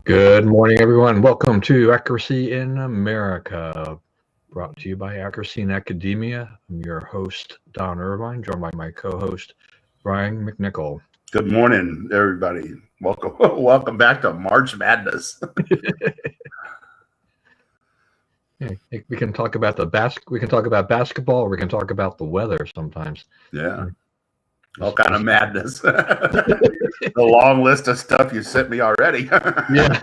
Good morning, everyone. Welcome to Accuracy in America, brought to you by Accuracy in Academia. I'm your host, Don Irvine, joined by my co-host, Brian McNichol. Good morning, everybody. Welcome back to March Madness. Yeah, we can talk about basketball, or we can talk about the weather sometimes. Yeah, all kind of madness. The long list of stuff you sent me already. Yeah.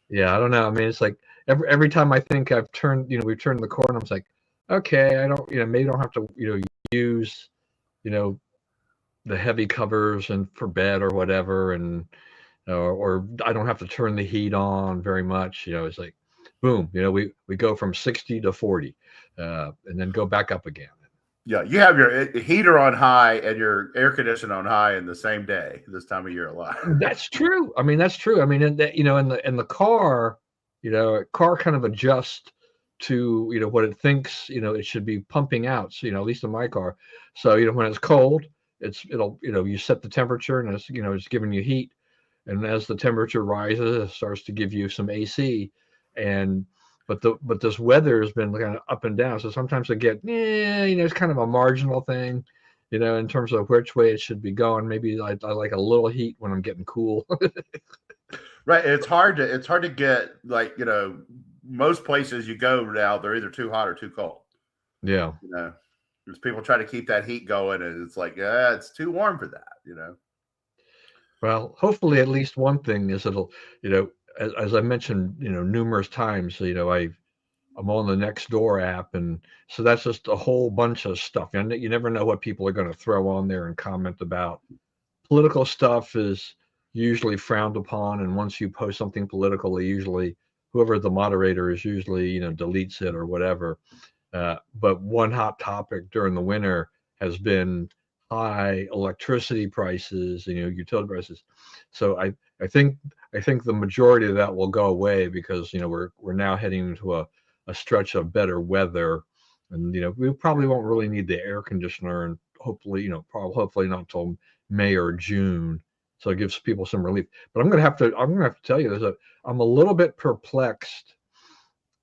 Yeah, I don't know. I mean, it's like every time I think we've turned the corner, I'm like, okay, I don't, maybe don't have to, use, the heavy covers and for bed or whatever, and or I don't have to turn the heat on very much. It's like, boom, we go from 60 to 40, and then go back up again. Yeah, you have your heater on high and your air conditioner on high in the same day this time of year a lot. That's true. I mean, that's true. I mean, in the car, car kind of adjusts to what it thinks it should be pumping out. So at least in my car. So when it's cold, it'll you set the temperature and it's giving you heat, and as the temperature rises, it starts to give you some AC, but this weather has been kind of up and down. So sometimes I get it's kind of a marginal thing, in terms of which way it should be going. Maybe I like a little heat when I'm getting cool. Right. It's hard to get, like, most places you go now, they're either too hot or too cold. Yeah. Because people try to keep that heat going, and it's like, it's too warm for that, Well, hopefully at least one thing is it'll, as I mentioned, numerous times, I'm on the Nextdoor app, and so that's just a whole bunch of stuff. And you never know what people are going to throw on there and comment about. Political stuff is usually frowned upon, and once you post something political, usually whoever the moderator is usually deletes it or whatever. But one hot topic during the winter has been high electricity prices, utility prices. So I think the majority of that will go away because we're now heading into a stretch of better weather, and we probably won't really need the air conditioner, and hopefully hopefully not till May or June. So it gives people some relief. But I'm gonna have to tell you, I'm a little bit perplexed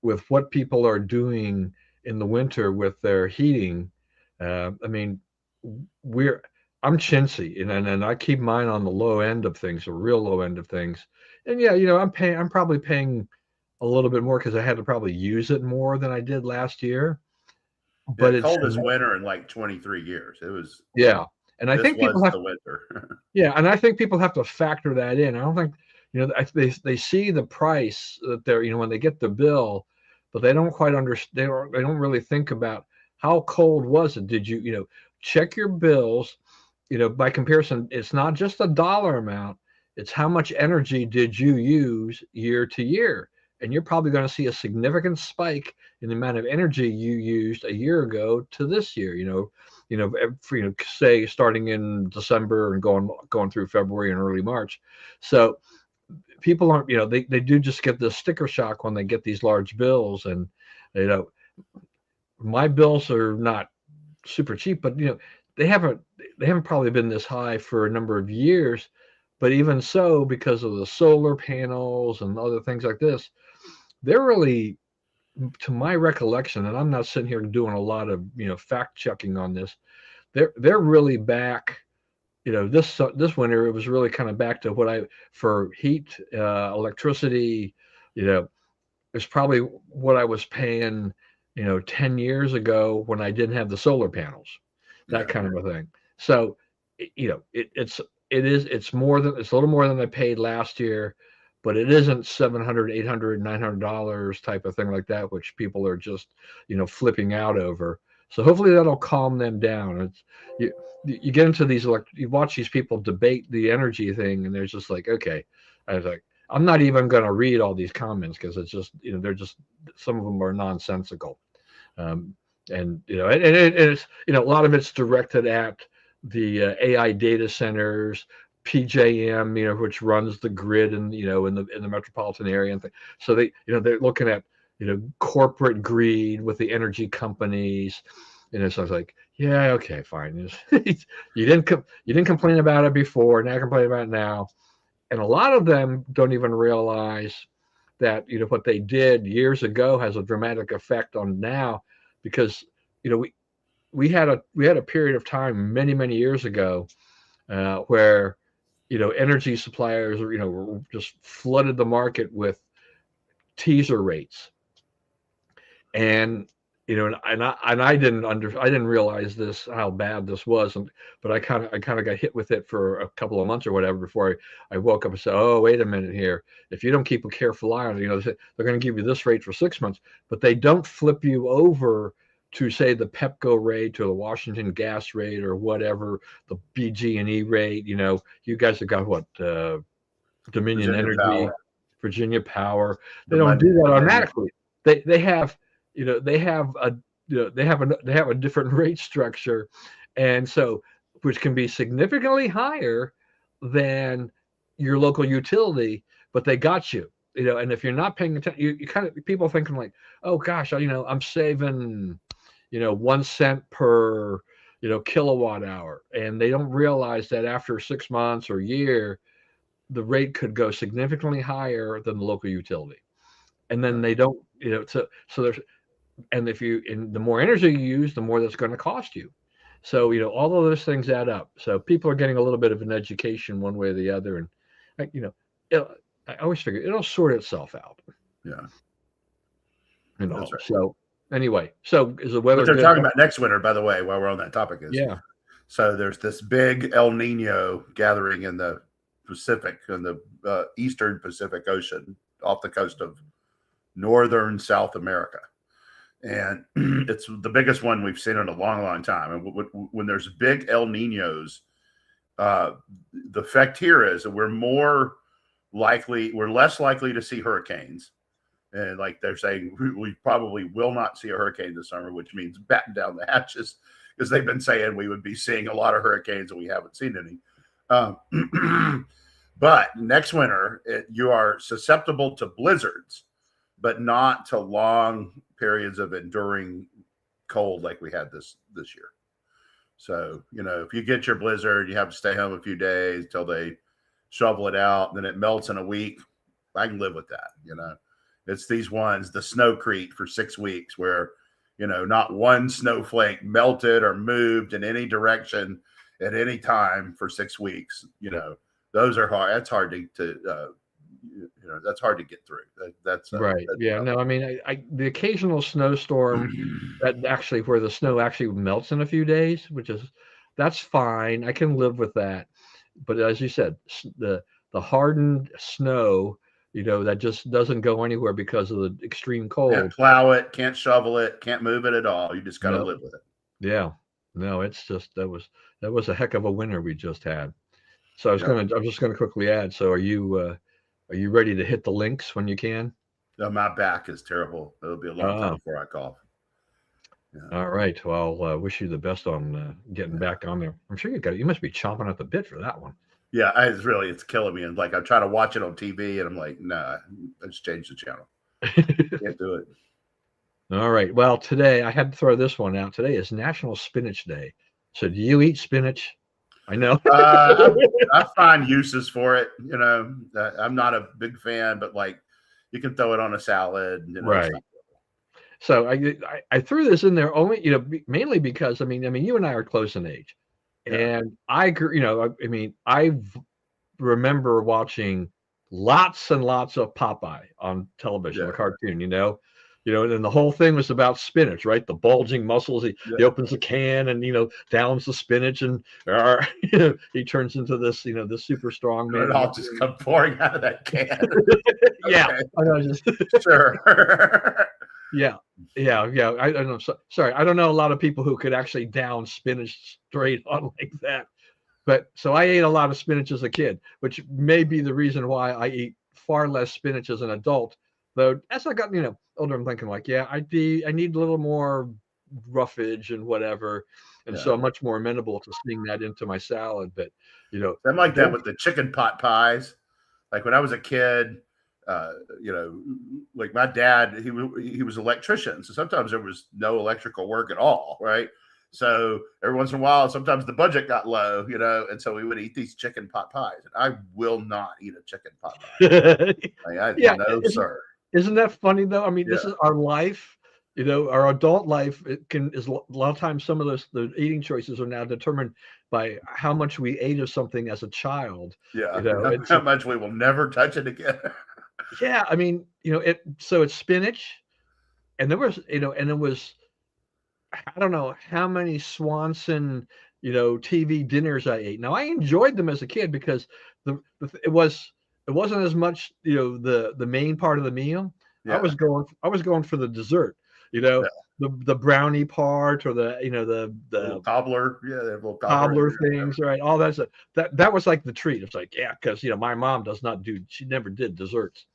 with what people are doing in the winter with their heating. I mean, I'm chintzy, and I keep mine on the low end of things, the real low end of things. And yeah, I'm probably paying a little bit more because I had to probably use it more than I did last year. But it's coldest winter in like 23 years. It was. Yeah. And I think people have the winter. Yeah, and I think people have to factor that in. I don't think they see the price that they're when they get the bill, but they don't quite understand. They don't really think about how cold was it. Did you check your bills? By comparison, it's not just a dollar amount. It's how much energy did you use year to year, and you're probably going to see a significant spike in the amount of energy you used a year ago to this year. Say starting in December and going through February and early March. So people aren't, they do just get the sticker shock when they get these large bills. And, my bills are not super cheap, but, they haven't probably been this high for a number of years. But even so, because of the solar panels and other things like this, they're really, to my recollection, and I'm not sitting here doing a lot of fact checking on this, they're really back. This winter it was really kind of back to what for heat, electricity. It's probably what I was paying 10 years ago when I didn't have the solar panels, that kind of a thing. So it's a little more than I paid last year. But it isn't $700, $800, $900 type of thing like that, which people are just, flipping out over. So hopefully that'll calm them down. You get into these, you watch these people debate the energy thing, and they're just like, okay. I was like, I'm not even going to read all these comments because it's just, they're just, some of them are nonsensical. And it's, a lot of it's directed at the AI data centers, PJM, which runs the grid in the metropolitan area, and so they're looking at corporate greed with the energy companies, so I was like, yeah, okay, fine. You didn't complain about it before, now complain about it now. And a lot of them don't even realize that, what they did years ago has a dramatic effect on now, because, we had a period of time many years ago, where, energy suppliers, just flooded the market with teaser rates. And, I didn't realize this, how bad this was. But I kind of got hit with it for a couple of months or whatever before I woke up and said, oh, wait a minute here. If you don't keep a careful eye on it, they're going to give you this rate for 6 months, but they don't flip you over to, say, the Pepco rate or the Washington Gas rate or whatever, the BG&E rate. You guys have got what, Dominion Virginia Energy, Power, Virginia Power. They don't do Dominion, that Dominion. automatically. They have, they have a different rate structure, and so, which can be significantly higher than your local utility, but they got you. And if you're not paying attention, you kind of, people thinking like, oh gosh, I'm saving, 1 cent per, kilowatt hour, and they don't realize that after 6 months or a year, the rate could go significantly higher than the local utility. And then they don't, so there's, and the more energy you use, the more that's going to cost you. So, all of those things add up. So people are getting a little bit of an education one way or the other. And, it, I always figure it'll sort itself out. Yeah, Right. that's right. So anyway, so is the weather What they're good? talking about next winter, by the way, while we're on that topic, is Yeah. so there's this big El Nino gathering in the Pacific, in the eastern Pacific Ocean, off the coast of northern South America. And it's the biggest one we've seen in a long time. And when there's big El Ninos, the effect here is that we're less likely to see hurricanes. And like they're saying, we probably will not see a hurricane this summer, which means batten down the hatches, because they've been saying we would be seeing a lot of hurricanes and we haven't seen any. But next winter, you are susceptible to blizzards, but not to long periods of enduring cold like we had this year. So, if you get your blizzard, you have to stay home a few days till they shovel it out, and then it melts in a week. I can live with that. It's these ones, the snowcrete for 6 weeks, where, not one snowflake melted or moved in any direction at any time for 6 weeks. Those are hard. That's hard to that's hard to get through. That's Right. That's Yeah. tough. No, I mean, the occasional snowstorm that actually, where the snow actually melts in a few days, that's fine. I can live with that. But as you said, the hardened snow, that just doesn't go anywhere because of the extreme Can't cold. plow it, can't shovel it, can't move it at all. You just got to No. live with it. Yeah. No, it's just, that was a heck of a winter we just had. So I'm just gonna quickly add. So are you ready to hit the links when you can? No, my back is terrible. It'll be a long time before I cough. Yeah. All right. Well, wish you the best on getting back on there. I'm sure you must be chomping at the bit for that one. Yeah, it's killing me. And like I'm trying to watch it on TV, and I'm like, nah, let's change the channel. Can't do it. All right. Well, today I had to throw this one out. Today is National Spinach Day. So do you eat spinach? I know. I find uses for it. I'm not a big fan, but like you can throw it on a salad. Right. So I threw this in there only, mainly because, I mean, you and I are close in age. Yeah. And I agree, I remember watching lots and lots of Popeye on television, the cartoon, and the whole thing was about spinach, right? The bulging muscles. He opens a can and, downs the spinach, and he turns into this, this super strong man. It all just come pouring out of that can. Yeah. Sure. Yeah. I don't know. Sorry, I don't know a lot of people who could actually down spinach straight on like that. But so I ate a lot of spinach as a kid, which may be the reason why I eat far less spinach as an adult. Though as I got older, I'm thinking like, I need a little more roughage and whatever, and so I'm much more amenable to seeing that into my salad. But I'm like that with the chicken pot pies. Like when I was a kid, like my dad, he was an electrician, so sometimes there was no electrical work at all, right? So every once in a while, sometimes the budget got low, and so we would eat these chicken pot pies. And I will not eat a chicken pot pie. Yeah, No, sir. isn't that funny though? I mean, this Yeah. is our life, our adult life. It is a lot of times some of the eating choices are now determined by how much we ate of something as a child. Yeah. It's How much we will never touch it again. yeah. I mean, so it's spinach, and it was I don't know how many Swanson, TV dinners I ate. Now I enjoyed them as a kid because it wasn't as much, the main part of the meal. I Yeah. was going for the dessert, Yeah. the brownie part or the Little cobbler. Yeah. They have little cobbler cobbler. things, right? All that stuff. That was like the treat. It's like, yeah, because my mom she never did desserts.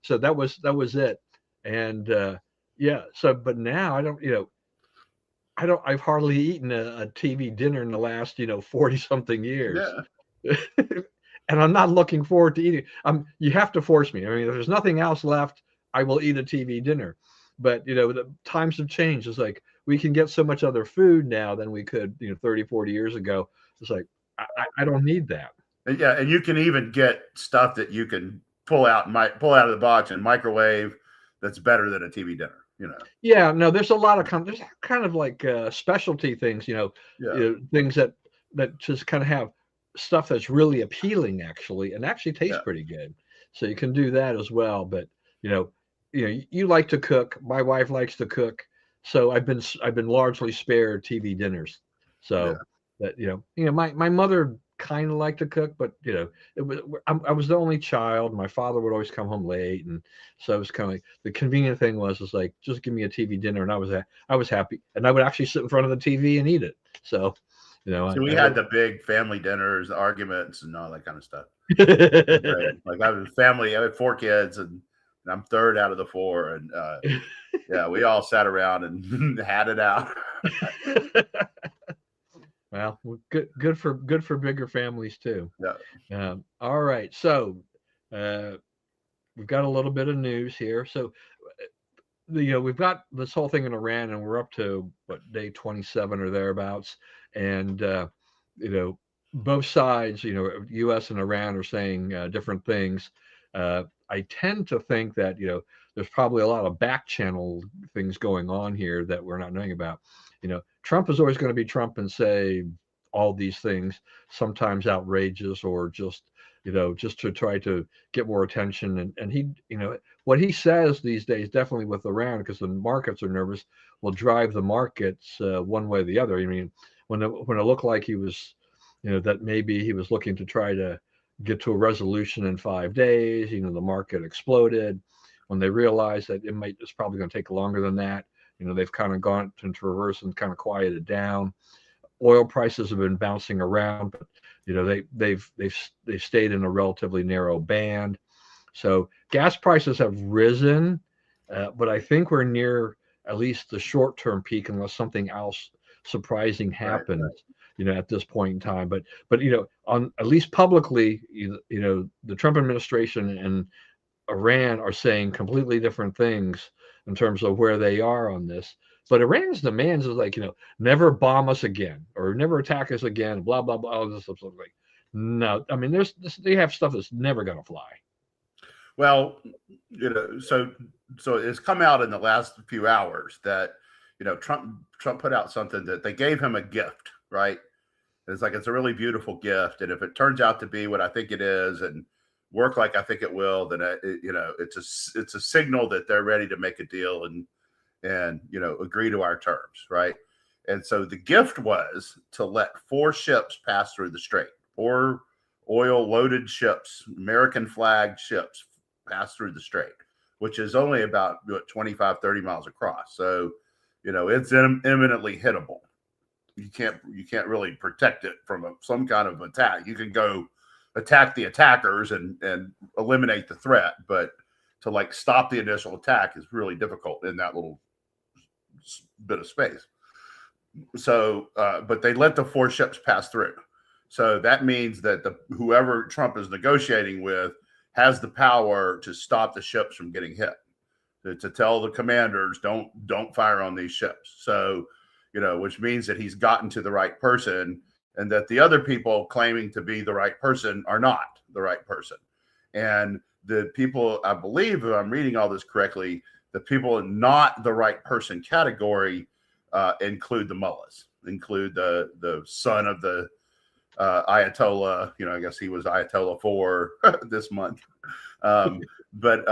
So that was it. And yeah, so but now I've hardly eaten a TV dinner in the last, 40 something years. Yeah. And I'm not looking forward to eating. You have to force me. I mean, if there's nothing else left, I will eat a TV dinner. But, the times have changed. It's like we can get so much other food now than we could, 30, 40 years ago. It's like, I don't need that. And yeah. And you can even get stuff that you can pull out of the box and microwave that's better than a TV dinner. Yeah, no, there's a lot of there's kind of like specialty things, Yeah. things that just kind of have stuff that's really appealing actually, and actually tastes Yeah. pretty good. So you can do that as well. But you like to cook. My wife likes to cook, so I've been largely spared TV dinners. Yeah. So that my mother kind of liked to cook, but I was the only child. My father would always come home late, and so it was kind of like the convenient thing was like just give me a TV dinner, and I was happy, and I would actually sit in front of the TV and eat it. So, So we had the big family dinners, arguments, and all that kind of stuff. I Like I was family. I had 4 kids, and I'm third out of the 4, and yeah, we all sat around and had it out. Well, good for bigger families too. Yeah. All right, so we've got a little bit of news here. So we've got this whole thing in Iran, and we're up to day 27 or thereabouts, and both sides, U.S. and Iran, are saying different things. I tend to think that there's probably a lot of back channel things going on here that we're not knowing about. Trump is always going to be Trump and say all these things, sometimes outrageous or just just to try to get more attention. And he, what he says these days, definitely with Iran, because the markets are nervous, will drive the markets one way or the other. I mean, when it looked like he was, that maybe he was looking to try to get to a resolution in 5 days, the market exploded. When they realized that it's probably going to take longer than that, they've kind of gone into reverse and kind of quieted down. Oil prices have been bouncing around, but they've stayed in a relatively narrow band. So gas prices have risen, but I think we're near at least the short-term peak, unless something else surprising happens. Right. At this point in time, but on at least publicly, the Trump administration and Iran are saying completely different things in terms of where they are on this. But Iran's demands is like, never bomb us again or never attack us again, blah, blah, blah, all this stuff. Like, no, I mean, they have stuff that's never going to fly. Well, so it's come out in the last few hours that, Trump put out something that they gave him a gift, right? It's like, it's a really beautiful gift. And if it turns out to be what I think it is and work like I think it will, then it's a signal that they're ready to make a deal and agree to our terms, right? And so the gift was to let 4 ships pass through the strait, 4 oil loaded ships, American flagged ships pass through the strait, which is only about 25, 30 miles across. So, it's imminently hittable. You can't really protect it from some kind of attack. You can go attack the attackers and eliminate the threat, but to stop the initial attack is really difficult in that little bit of space. So, but they let the 4 ships pass through. So that means that whoever Trump is negotiating with has the power to stop the ships from getting hit, to tell the commanders, don't fire on these ships. So, which means that he's gotten to the right person, and that the other people claiming to be the right person are not the right person. And the people, I believe, if I'm reading all this correctly, the people not the right person category include the mullahs, include the son of the Ayatollah. I guess he was Ayatollah 4 this month. But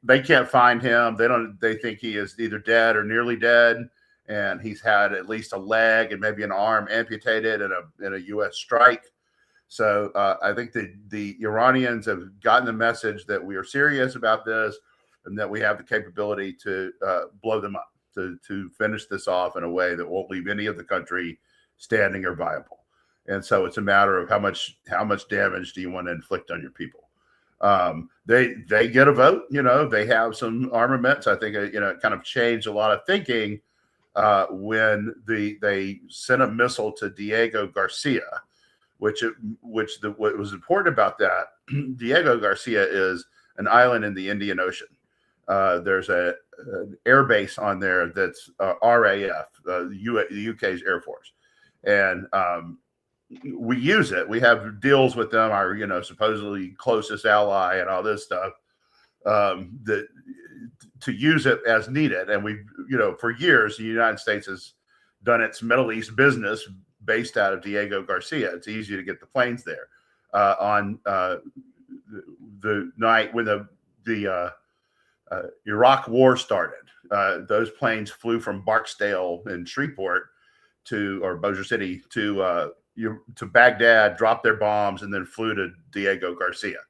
they can't find him. They think he is either dead or nearly dead, and he's had at least a leg and maybe an arm amputated in a U.S. strike. So I think the Iranians have gotten the message that we are serious about this, and that we have the capability to blow them up, to finish this off in a way that won't leave any of the country standing or viable. And so it's a matter of how much damage do you want to inflict on your people. They get a vote. They have some armaments. I think it kind of changed a lot of thinking when they sent a missile to Diego Garcia, what was important about that. Diego Garcia is an island in the Indian Ocean. There's an air base on there that's RAF, the UK's Air Force, and we use it. We have deals with them, our supposedly closest ally, and all this stuff, that to use it as needed. And we, for years, the United States has done its Middle East business based out of Diego Garcia. It's easy to get the planes there. On the night when the Iraq War started, those planes flew from Barksdale in Shreveport or Bossier City to Baghdad, dropped their bombs, and then flew to Diego Garcia.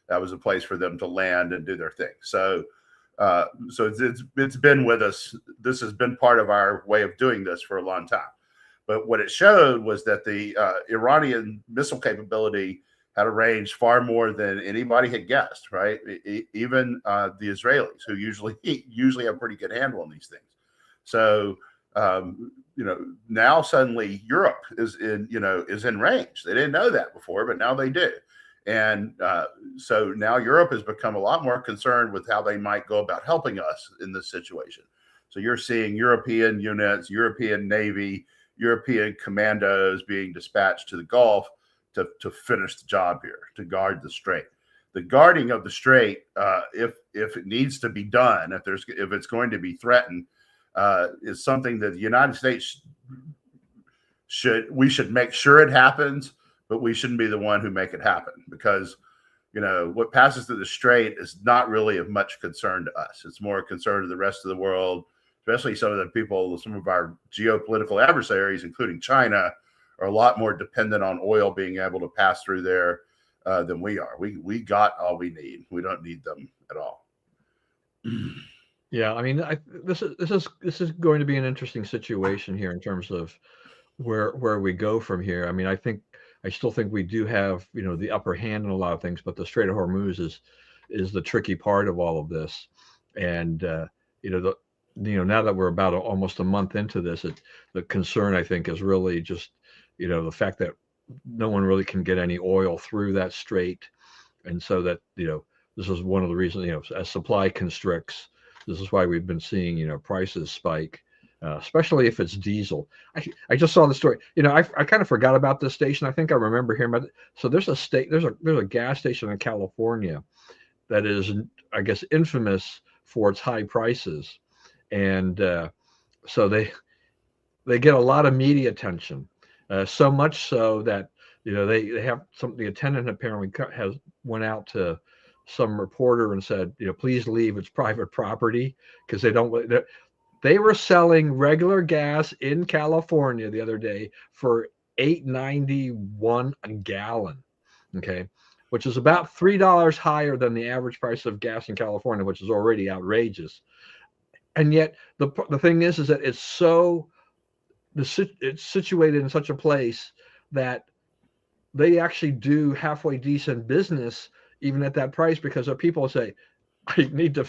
That was a place for them to land and do their thing. So it's been with us. This has been part of our way of doing this for a long time. But what it showed was that the Iranian missile capability had a range far more than anybody had guessed, right? Even the Israelis, who usually have a pretty good handle on these things. So, now suddenly Europe is in range. They didn't know that before, but now they do. And so now Europe has become a lot more concerned with how they might go about helping us in this situation. So you're seeing European units, European Navy, European commandos being dispatched to the Gulf to finish the job here, to guard the strait. The guarding of the strait, if it needs to be done, if it's going to be threatened, is something that the United States should make sure it happens, but we shouldn't be the one who make it happen, because what passes through the strait is not really of much concern to us. It's more a concern to the rest of the world, especially some of our geopolitical adversaries, including China, are a lot more dependent on oil being able to pass through there than we are. We got all we need. We don't need them at all. Yeah, I mean, this is going to be an interesting situation here in terms of where we go from here. I mean, I still think we do have the upper hand in a lot of things, but the Strait of Hormuz is the tricky part of all of this. And now that we're about almost a month into this, the concern, I think, is really just the fact that no one really can get any oil through that strait, and so that this is one of the reasons as supply constricts. This is why we've been seeing prices spike, especially if it's diesel. I just saw the story. I kind of forgot about this station. I think I remember hearing about it. So there's a gas station in California that is, I guess, infamous for its high prices, and so they get a lot of media attention. So much so that they have the attendant apparently went out to some reporter and said, please leave, it's private property, because they were selling regular gas in California the other day for $8.91 a gallon, okay, which is about $3 higher than the average price of gas in California, which is already outrageous. And yet the thing is that it's situated in such a place that they actually do halfway decent business even at that price, because people say, I need to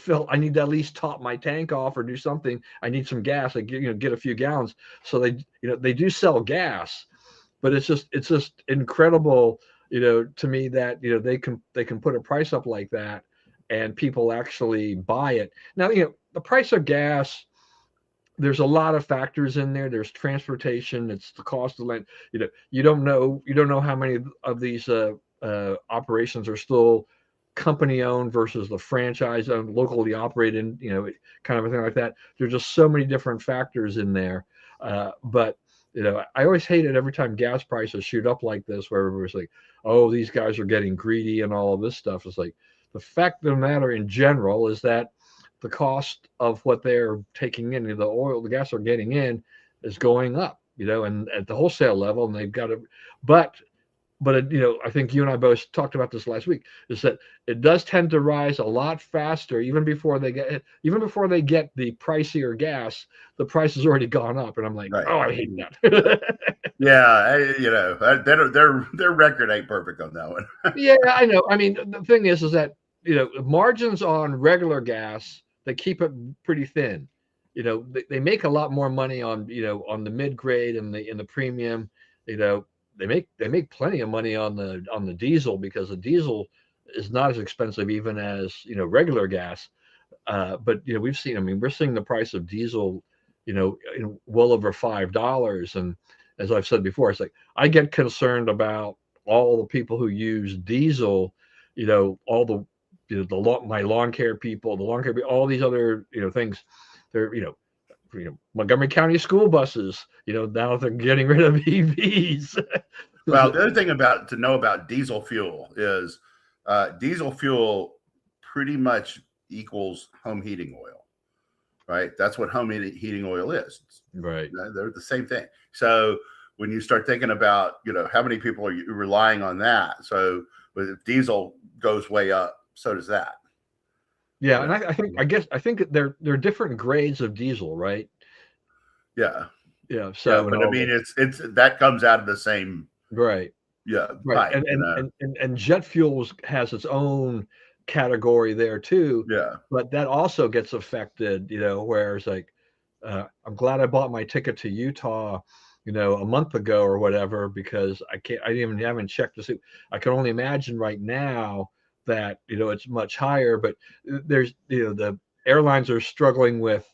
at least top my tank off or do something. I need some gas. I get a few gallons. So they do sell gas, but it's just incredible, to me that, they can put a price up like that and people actually buy it. Now, the price of gas, there's a lot of factors in there. There's transportation. It's the cost of land. You don't know how many of these operations are still company owned versus the franchise owned, locally operated. Kind of a thing like that. There's just so many different factors in there. But I always hate it every time gas prices shoot up like this, where everybody's like, "Oh, these guys are getting greedy" and all of this stuff. It's like the fact of the matter in general is that the cost of what they're taking in, the oil, the gas they're getting in, is going up. And at the wholesale level, and they've got to, but I think you and I both talked about this last week, is that it does tend to rise a lot faster, even before they get the pricier gas. The price has already gone up, and I'm like, Right. oh, I hate that. Yeah, their record ain't perfect on that one. Yeah, I know. I mean, the thing is that margins on regular gas, they keep it pretty thin. They make a lot more money on on the mid grade and the premium. You know, they make plenty of money on the diesel, because the diesel is not as expensive even as regular gas. But we've seen. I mean, we're seeing the price of diesel, well over $5. And as I've said before, it's like I get concerned about all the people who use diesel. All the my lawn care people, all these other things. They're Montgomery County school buses. Now they're getting rid of EVs. Well, the other thing to know about diesel fuel is diesel fuel pretty much equals home heating oil, right? That's what home heating oil is. Right. They're the same thing. So when you start thinking about, how many people are relying on that? So if diesel goes way up, so does that. Yeah, and I think there are different grades of diesel, right? Yeah. Yeah. Yeah, So but I mean, it's that comes out of the same right. Right. pipe, And jet fuel has its own category there too. Yeah. But that also gets affected, where it's like, I'm glad I bought my ticket to Utah, a month ago or whatever, because I haven't checked to see. I can only imagine right now that, it's much higher, but there's, the airlines are struggling with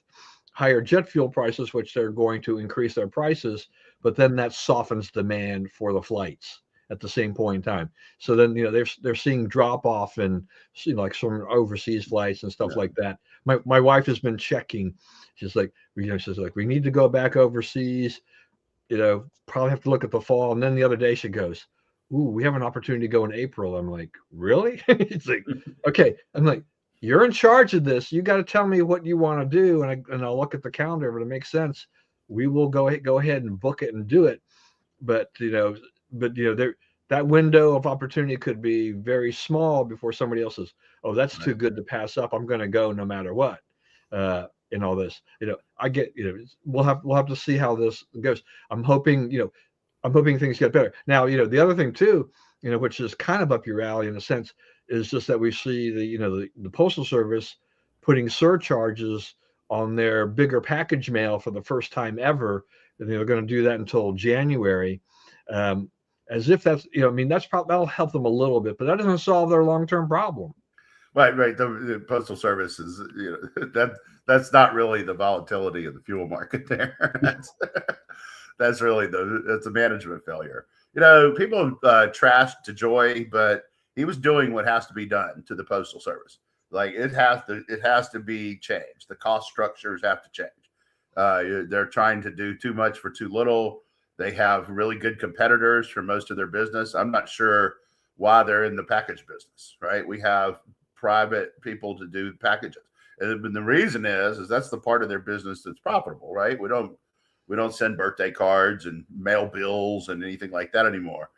higher jet fuel prices, which they're going to increase their prices, but then that softens demand for the flights at the same point in time. So then, they're seeing drop off in like some overseas flights and stuff like that. My wife has been checking. She's like, she's like, we need to go back overseas. Probably have to look at the fall. And then the other day she goes, "Ooh, we have an opportunity to go in April." I'm like, "Really?" It's like, okay. I'm like, "You're in charge of this. You got to tell me what you want to do, and I'll look at the calendar. If it makes sense, we will go ahead and book it and do it." But there, that window of opportunity could be very small before somebody else says, "Oh, that's too good to pass up. I'm going to go no matter what." In all this, I get, we'll have to see how this goes. I'm hoping things get better. Now, the other thing too, which is kind of up your alley in a sense, is just that we see the Postal Service putting surcharges on their bigger package mail for the first time ever. And they're going to do that until January. As if that's, I mean, that'll help them a little bit, but that doesn't solve their long-term problem. Right. The Postal Service is, that's not really the volatility of the fuel market there. That's really it's a management failure. People trashed DeJoy, but he was doing what has to be done to the Postal Service. Like it has to be changed. The cost structures have to change. They're trying to do too much for too little. They have really good competitors for most of their business. I'm not sure why they're in the package business, right? We have private people to do packages. And the reason is that's the part of their business that's profitable, right? We don't send birthday cards and mail bills and anything like that anymore,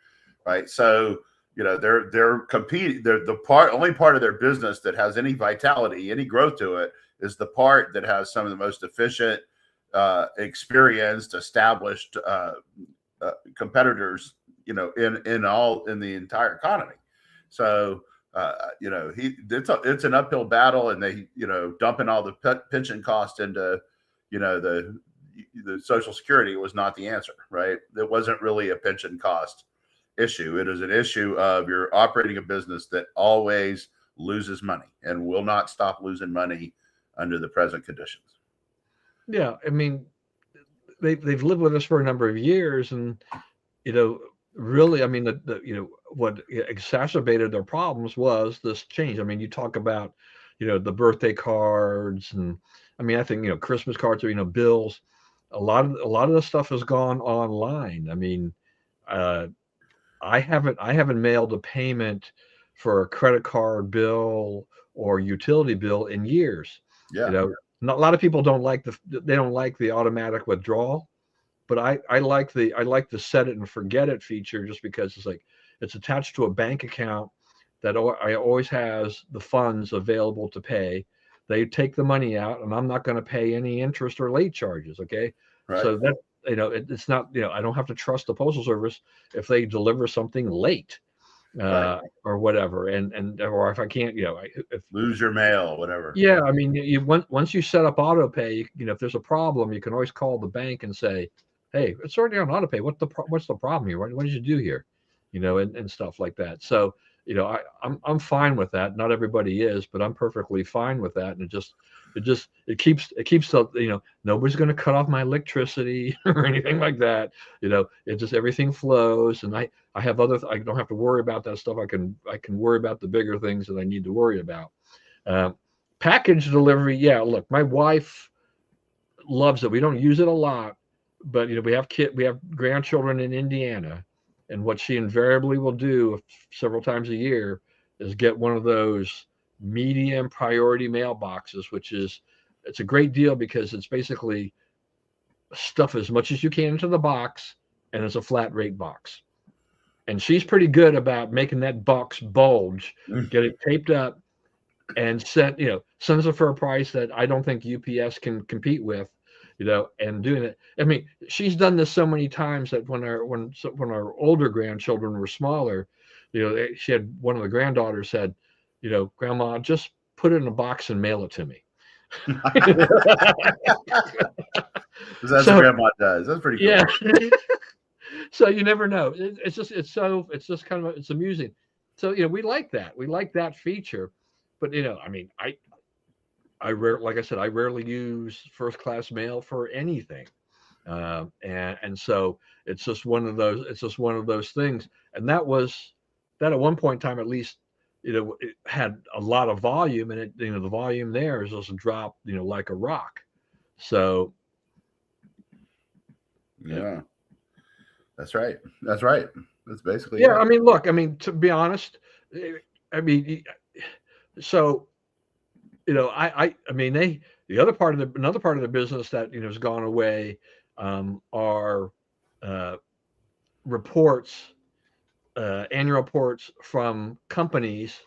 right? So, they're competing. They're only part of their business that has any vitality, any growth to it is the part that has some of the most efficient, experienced, established competitors, in the entire economy. So, it's an uphill battle, and they, dumping all the pension cost into, the Social Security was not the answer, right? It wasn't really a pension cost issue. It is an issue of you're operating a business that always loses money and will not stop losing money under the present conditions. Yeah, I mean, they've lived with us for a number of years, and you know, really, I mean, what exacerbated their problems was this change. I mean, you talk about, the birthday cards, and I mean, I think Christmas cards or bills. A lot of the stuff has gone online. I mean, uh, I haven't mailed a payment for a credit card bill or utility bill in years. You Yeah, know, not a lot of people don't like the automatic withdrawal, but I like the set it and forget it feature just because it's attached to a bank account that I always has the funds available to pay. They take the money out, and I'm not going to pay any interest or late charges. Okay, right, so that it's not I don't have to trust the postal service if they deliver something late right. or whatever, and or if I can't if Lose your mail, whatever. yeah, Yeah, I mean, once you set up auto pay, if there's a problem, you can always call the bank and say, "Hey, it's already on auto pay. What's the problem here? What did you do here?" And stuff like that. So, I'm fine with that. Not everybody is, but I'm perfectly fine with that. And it keeps the nobody's going to cut off my electricity or anything like that. It just everything flows, and I have I don't have to worry about that stuff. I can worry about the bigger things that I need to worry about. Um, Package delivery, yeah. Look, my wife loves it. We don't use it a lot, but we have grandchildren in Indiana, and what she invariably will do several times a year is get one of those medium priority mailboxes, it's a great deal because it's basically stuff as much as you can into the box, and it's a flat rate box. And she's pretty good about making that box bulge, get it taped up, and sends it for a price that I don't think UPS can compete with, and doing it. I mean, she's done this so many times that when our older grandchildren were smaller, she had one of the granddaughters said, Grandma, just put it in a box and mail it to me. that's what So grandma does. That's pretty yeah, cool. so you never know. It's just kind of it's amusing. So we like that. We like that feature, but I mean, like I said, I rarely use first class mail for anything, and so it's just one of those things. And that at one point in time, at least, it had a lot of volume, and the volume there is just dropped, like a rock. So uh, Yeah, that's right. That's right. That's basically yeah, it. I mean, look, I mean, to be honest, I mean, so I mean, the other part of another part of the business that has gone away, are uh, reports, annual reports from companies,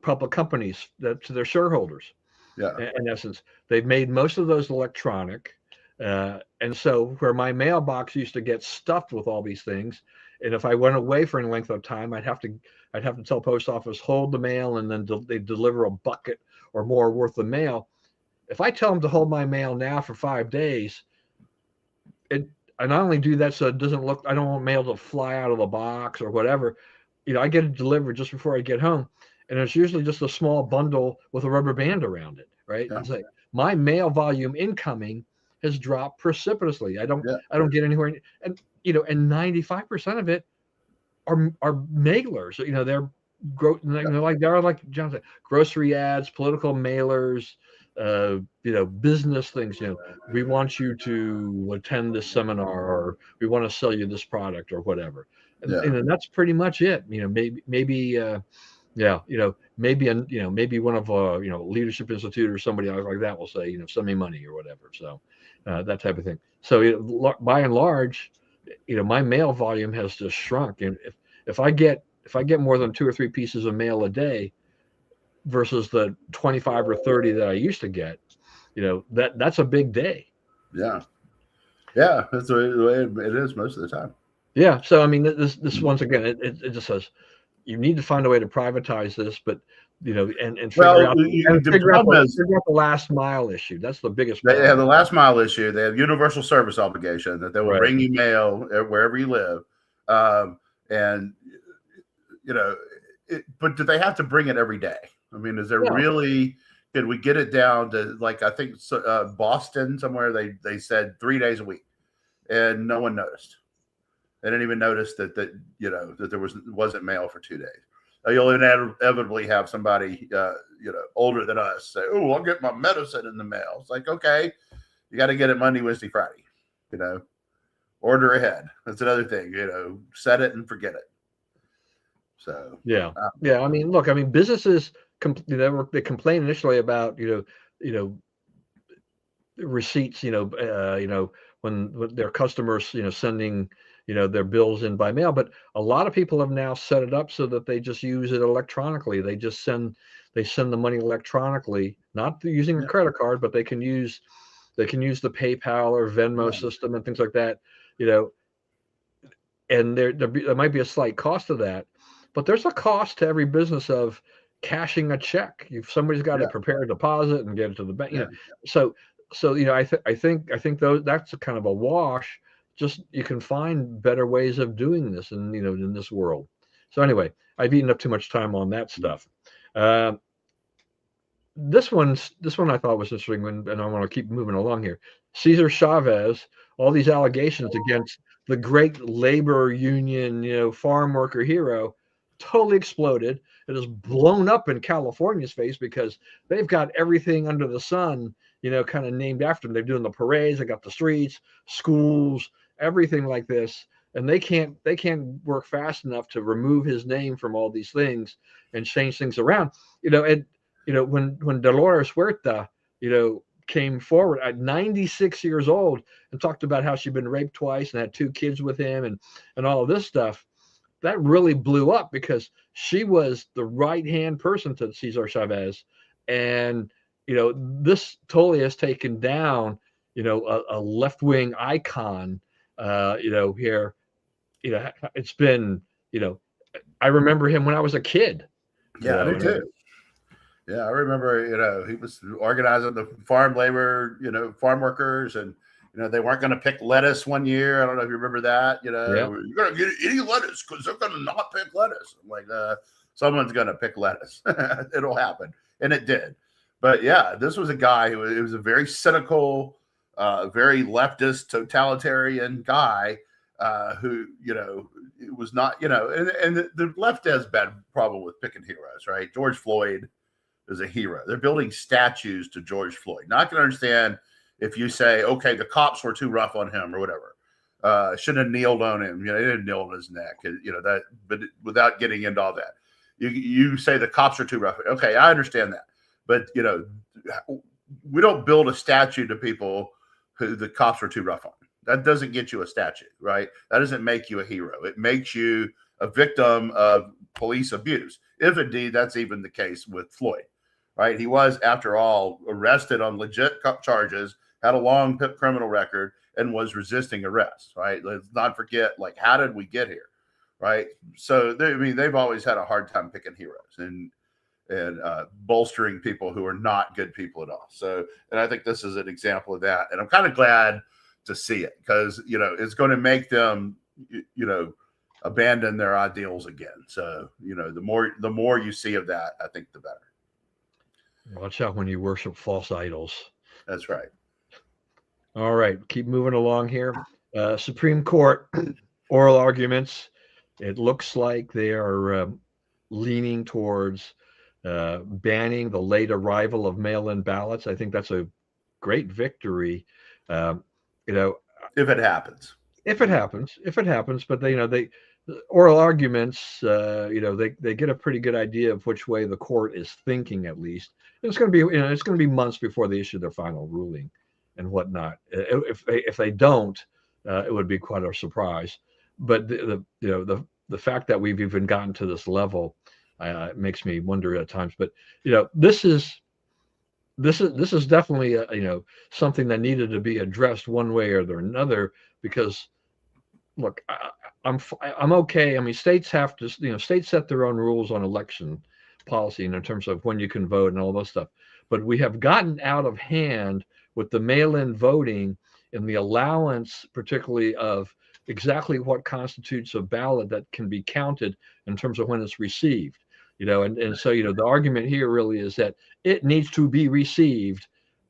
public companies, that to their shareholders. Yeah, In essence, they've made most of those electronic, and so where my mailbox used to get stuffed with all these things, and if I went away for any length of time, I'd have to tell post office, hold the mail, and then they deliver a bucket or more worth of mail. If I tell them to hold my mail now for 5 days, it I not only do that so it doesn't look, I don't want mail to fly out of the box or whatever. I get it delivered just before I get home, and it's usually just a small bundle with a rubber band around it, right? yeah, It's like my mail volume incoming has dropped precipitously. I don't yeah, I don't get anywhere, and 95% of it are mailers. They're like John said, grocery ads, political mailers, business things. We want you to attend this seminar, or we want to sell you this product or whatever. And, yeah, and that's pretty much it. Yeah, maybe one of Leadership Institute or somebody like that will say, send me money or whatever. So that type of thing. So by and large, my mail volume has just shrunk. And if I get more than 2 or 3 pieces of mail a day versus the 25 or 30 that I used to get, that's a big day. yeah, yeah. That's the way it is most of the time. Yeah. So I mean, this once again, it just says you need to find a way to privatize this, but and figure Well, out the problem is figure out the last mile issue. That's the biggest they have problem. the last mile issue. They have universal service obligation that they will Right. bring you mail wherever you live, and you know, but do they have to bring it every day? I mean, is there No. really Could we get it down to like I think Boston somewhere? They said 3 days a week, and no one noticed. They didn't even notice that that there wasn't mail for 2 days. You'll inevitably have somebody older than us say, "Oh, I'll get my medicine in the mail." It's like, okay, you got to get it Monday, Wednesday, Friday. Order ahead. That's another thing. Set it and forget it. So yeah. I mean, look, businesses they complain initially about receipts, when their customers sending their bills in by mail, but a lot of people have now set it up so that they just use it electronically. They send the money electronically, not using a credit card, but they can use the PayPal or Venmo system and things like that, and there might be a slight cost to that, but there's a cost to every business of cashing a check. Somebody's got to prepare a deposit and get it to the bank. So I think that's a kind of a wash. Just you can find better ways of doing this in this world. So anyway, I've eaten up too much time on that stuff. This one I thought was interesting, and I want to keep moving along here. Cesar Chavez, all these allegations against the great labor union, farm worker hero, totally exploded. It is blown up in California's face because they've got everything under the sun, kind of named after them. They're doing the parades. They got the streets, schools, everything like this, and they can't work fast enough to remove his name from all these things and change things around. When Dolores Huerta, came forward at 96 years old and talked about how she'd been raped twice and had 2 kids with him and all of this stuff, that really blew up because she was the right-hand person to Cesar Chavez. And, this totally has taken down, a left-wing icon, here. It's been, I remember him when I was a kid. Yeah, I do too. Yeah, I remember, he was organizing the farm labor, farm workers, and, they weren't going to pick lettuce one year. I don't know if you remember that, you're going to get any lettuce because they're going to not pick lettuce. I'm like, someone's going to pick lettuce. It'll happen. And it did. But yeah, this was a guy who was a very cynical, very leftist, totalitarian guy who, it was not, and the left has bad problem with picking heroes, right? George Floyd is a hero. They're building statues to George Floyd. Not going to understand if you say, okay, the cops were too rough on him or whatever. Shouldn't have kneeled on him. They didn't kneel on his neck. That, but without getting into all that, you say the cops are too rough. Okay, I understand that. But we don't build a statue to people who the cops are too rough on. That doesn't get you a statue, right? That doesn't make you a hero. It makes you a victim of police abuse, if indeed that's even the case with Floyd, right? He was, after all, arrested on legit charges, had a long criminal record, and was resisting arrest, right? Let's not forget, how did we get here, right? So, they've always had a hard time picking heroes and bolstering people who are not good people at all. So, and I think this is an example of that. And I'm kind of glad to see it because, it's going to make them, abandon their ideals again. So, the more you see of that, I think the better. Watch out when you worship false idols. That's right. All right. Keep moving along here. Supreme Court oral arguments. It looks like they are leaning towards banning the late arrival of mail-in ballots. I think that's a great victory. If it happens. If it happens, but they oral arguments, they get a pretty good idea of which way the court is thinking, at least. And it's going to be months before they issue their final ruling and whatnot. If they don't, it would be quite a surprise. But the fact that we've even gotten to this level makes me wonder at times. But this is definitely something that needed to be addressed one way or another, because look, I'm okay. States have to, states set their own rules on election policy in terms of when you can vote and all those stuff. But we have gotten out of hand with the mail-in voting and the allowance, particularly of exactly what constitutes a ballot that can be counted in terms of when it's received. And so, the argument here really is that it needs to be received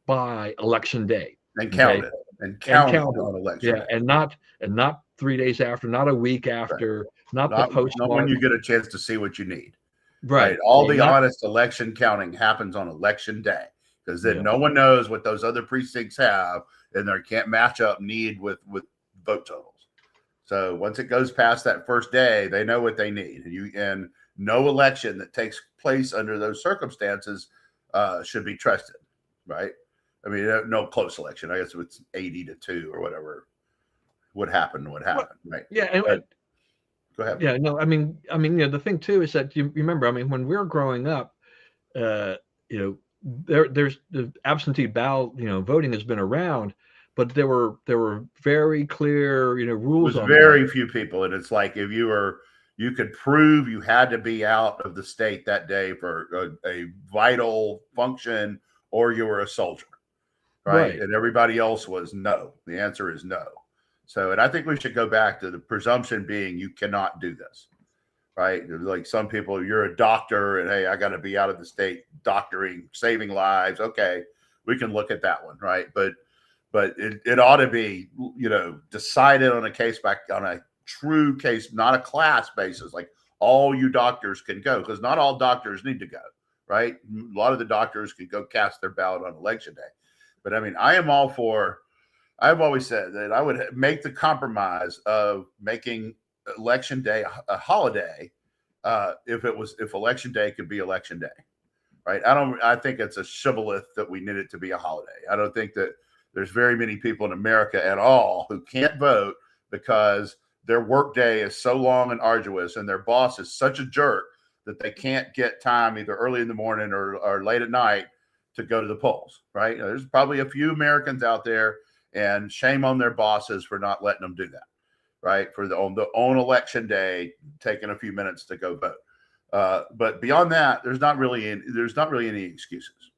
by election day. And Okay. counted. And And counted counted. on election Yeah. day. And not 3 days after, not a week Right. after, not the Not when postmark. you get a chance to see what you need. Right. Right. All Yeah, the not, honest election counting happens on election day, because then yeah. no one knows what those other precincts have, and they can't match up need with vote totals. So once it goes past that first day, they know what they need. And no election that takes place under those circumstances should be trusted. Right. I mean, no close election. I guess it's 80-2 or whatever would happen. Well, Right. yeah. And, But go ahead. yeah. No, the thing too is that you remember, when we were growing up, uh, there's the absentee ballot, voting has been around, but there were very clear, rules Was on that. very few people, and it's like if you could prove you had to be out of the state that day for a vital function, or you were a soldier, right? And everybody else was no. The answer is no. So, and I think we should go back to the presumption being you cannot do this, right? Like some people, you're a doctor, and hey, I got to be out of the state doctoring, saving lives. Okay, we can look at that one, right? But it ought to be, decided on a true case, not a class basis. Like all you doctors can go, because not all doctors need to go, right? A lot of the doctors can go cast their ballot on election day. But I am all for. I've always said that I would make the compromise of making election day a holiday if election day could be election day, right? I think it's a shibboleth that we need it to be a holiday. I don't think that there's very many people in America at all who can't vote because their work day is so long and arduous, and their boss is such a jerk that they can't get time either early in the morning or late at night to go to the polls, right? There's probably a few Americans out there, and shame on their bosses for not letting them do that, right? On the own election day, taking a few minutes to go vote. But beyond that, there's not really any excuses,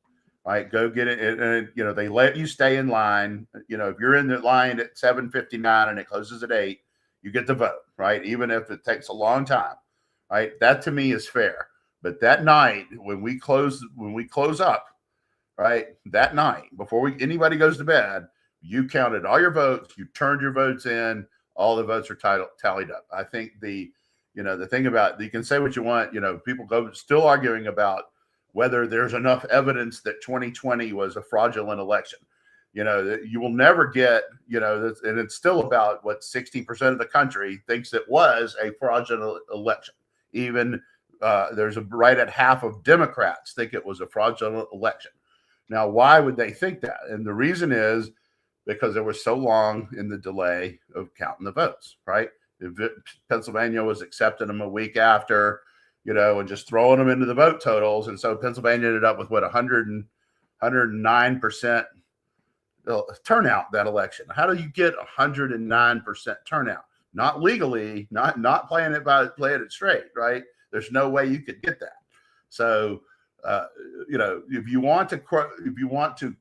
right? Go get it. And they let you stay in line. If you're in the line at 7:59 and it closes at 8, you get to vote, right? Even if it takes a long time, right? That to me is fair. But that night, when we close up, right? That night, before anybody goes to bed, you counted all your votes, you turned your votes in, all the votes are tallied up. I think the thing about, you can say what you want, people still arguing about whether there's enough evidence that 2020 was a fraudulent election. You will never get, and it's still about what 60% of the country thinks it was a fraudulent election. Even there's right at half of Democrats think it was a fraudulent election. Now, why would they think that? And the reason is because there was so long in the delay of counting the votes, right? Pennsylvania was accepting them a week after, and just throwing them into the vote totals. And so Pennsylvania ended up with 109% turnout that election. How do you get 109% turnout? Not legally, not playing it straight, right? There's no way you could get that. So, if you want to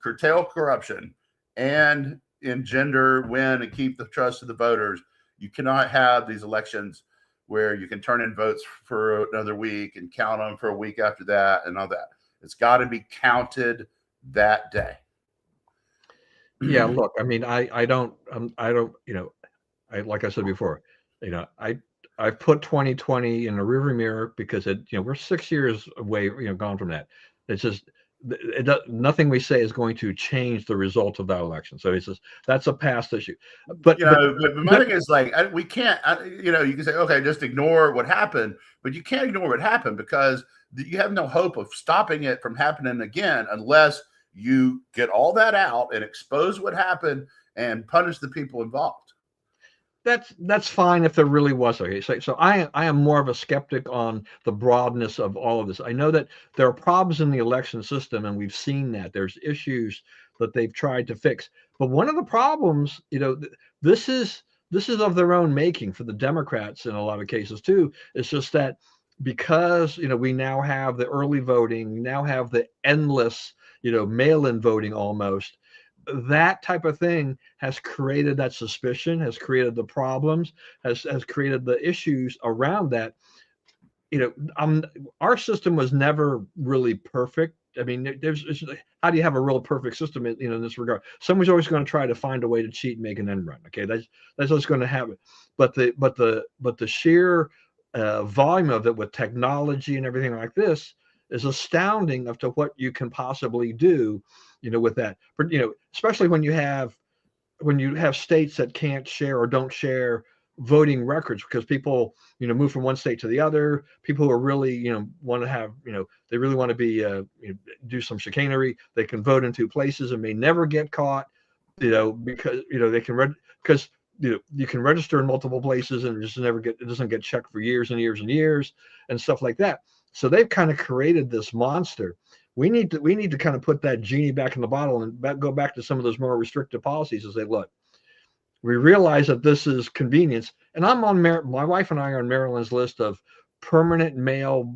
curtail corruption and win and keep the trust of the voters, you cannot have these elections where you can turn in votes for another week and count them for a week after that and all that. It's got to be counted that day. Yeah, look, I don't, like I said before, I've put 2020 in the rearview mirror because we're 6 years away, gone from that. It's just, nothing we say is going to change the result of that election. So it's just, that's a past issue. But my thing is we can't. You can say, okay, just ignore what happened, but you can't ignore what happened because you have no hope of stopping it from happening again unless you get all that out and expose what happened and punish the people involved. That's fine if there really was. Okay, so I am more of a skeptic on the broadness of all of this. I know that there are problems in the election system, and we've seen that there's issues that they've tried to fix. But one of the problems, this is of their own making for the Democrats in a lot of cases too. It's just that because we now have the early voting, we now have the endless mail-in voting almost. That type of thing has created that suspicion, has created the problems, has created the issues around that. our system was never really perfect. I mean, how do you have a real perfect system in this regard? Someone's always going to try to find a way to cheat and make an end run. Okay, that's what's going to happen. But the sheer volume of it with technology and everything like this is astounding up to what you can possibly do, with that. But especially when you have states that can't share or don't share voting records because people move from one state to the other. People who are really want to have they really want to be do some chicanery. They can vote in two places and may never get caught, because they can because you can register in multiple places and it doesn't get checked for years and years and years and stuff like that. So they've kind of created this monster. We need to kind of put that genie back in the bottle and go back to some of those more restrictive policies and say, look, we realize that this is convenience, and I'm on my wife and I are on Maryland's list of permanent mail,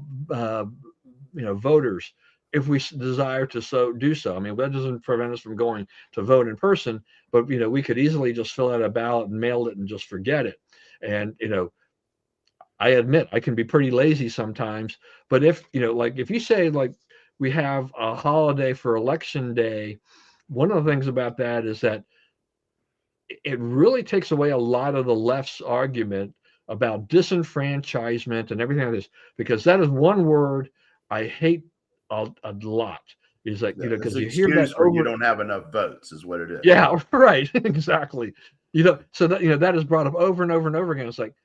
voters if we desire to do so. I mean, that doesn't prevent us from going to vote in person, but we could easily just fill out a ballot and mail it and just forget it. And I admit I can be pretty lazy sometimes, but if you say we have a holiday for election day, one of the things about that is that it really takes away a lot of the left's argument about disenfranchisement and everything like this, because that is one word I hate a lot. Is that because you hear that you don't have enough votes is what it is. Yeah, right, exactly. So that that is brought up over and over and over again. It's like,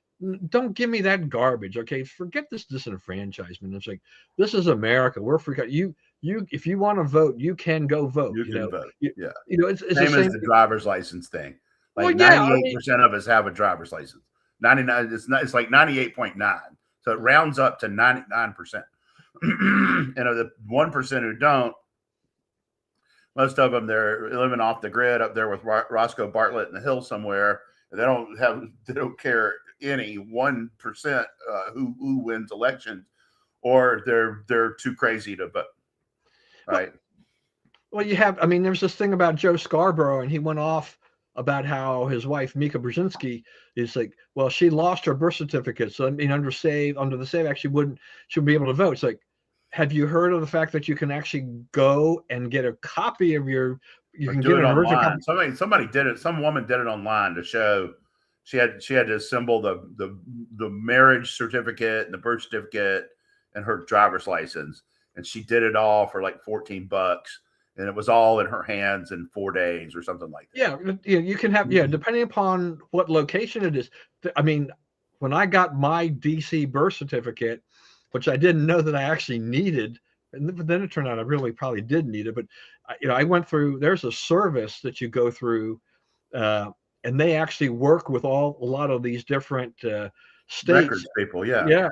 don't give me that garbage, okay? Forget this disenfranchisement. It's like, this is America. We're free. You if you want to vote, you can go vote. You can vote. Yeah. It's same as the driver's license thing. Like 98% of us have a driver's license. 99. It's like 98.9. So it rounds up to 99%. The 1% who don't, most of them, they're living off the grid up there with Roscoe Bartlett in the hills somewhere. And they don't care any 1% who wins elections, or they're too crazy to vote. Right. Well, there's this thing about Joe Scarborough, and he went off about how his wife Mika Brzezinski is like, well, she lost her birth certificate, so under the SAVE Act, she wouldn't be able to vote. It's like, have you heard of the fact that you can actually go and get a copy of you can get an original copy? Somebody did it. Some woman did it online to show she had to assemble the marriage certificate and the birth certificate and her driver's license, and she did it all for like $14. And it was all in her hands in 4 days or something like that. Yeah, you can have, depending upon what location it is. I mean, when I got my DC birth certificate, which I didn't know that I actually needed, but then it turned out I really probably did need it. But I went through. There's a service that you go through, and they actually work with a lot of these different states. Records people, yeah,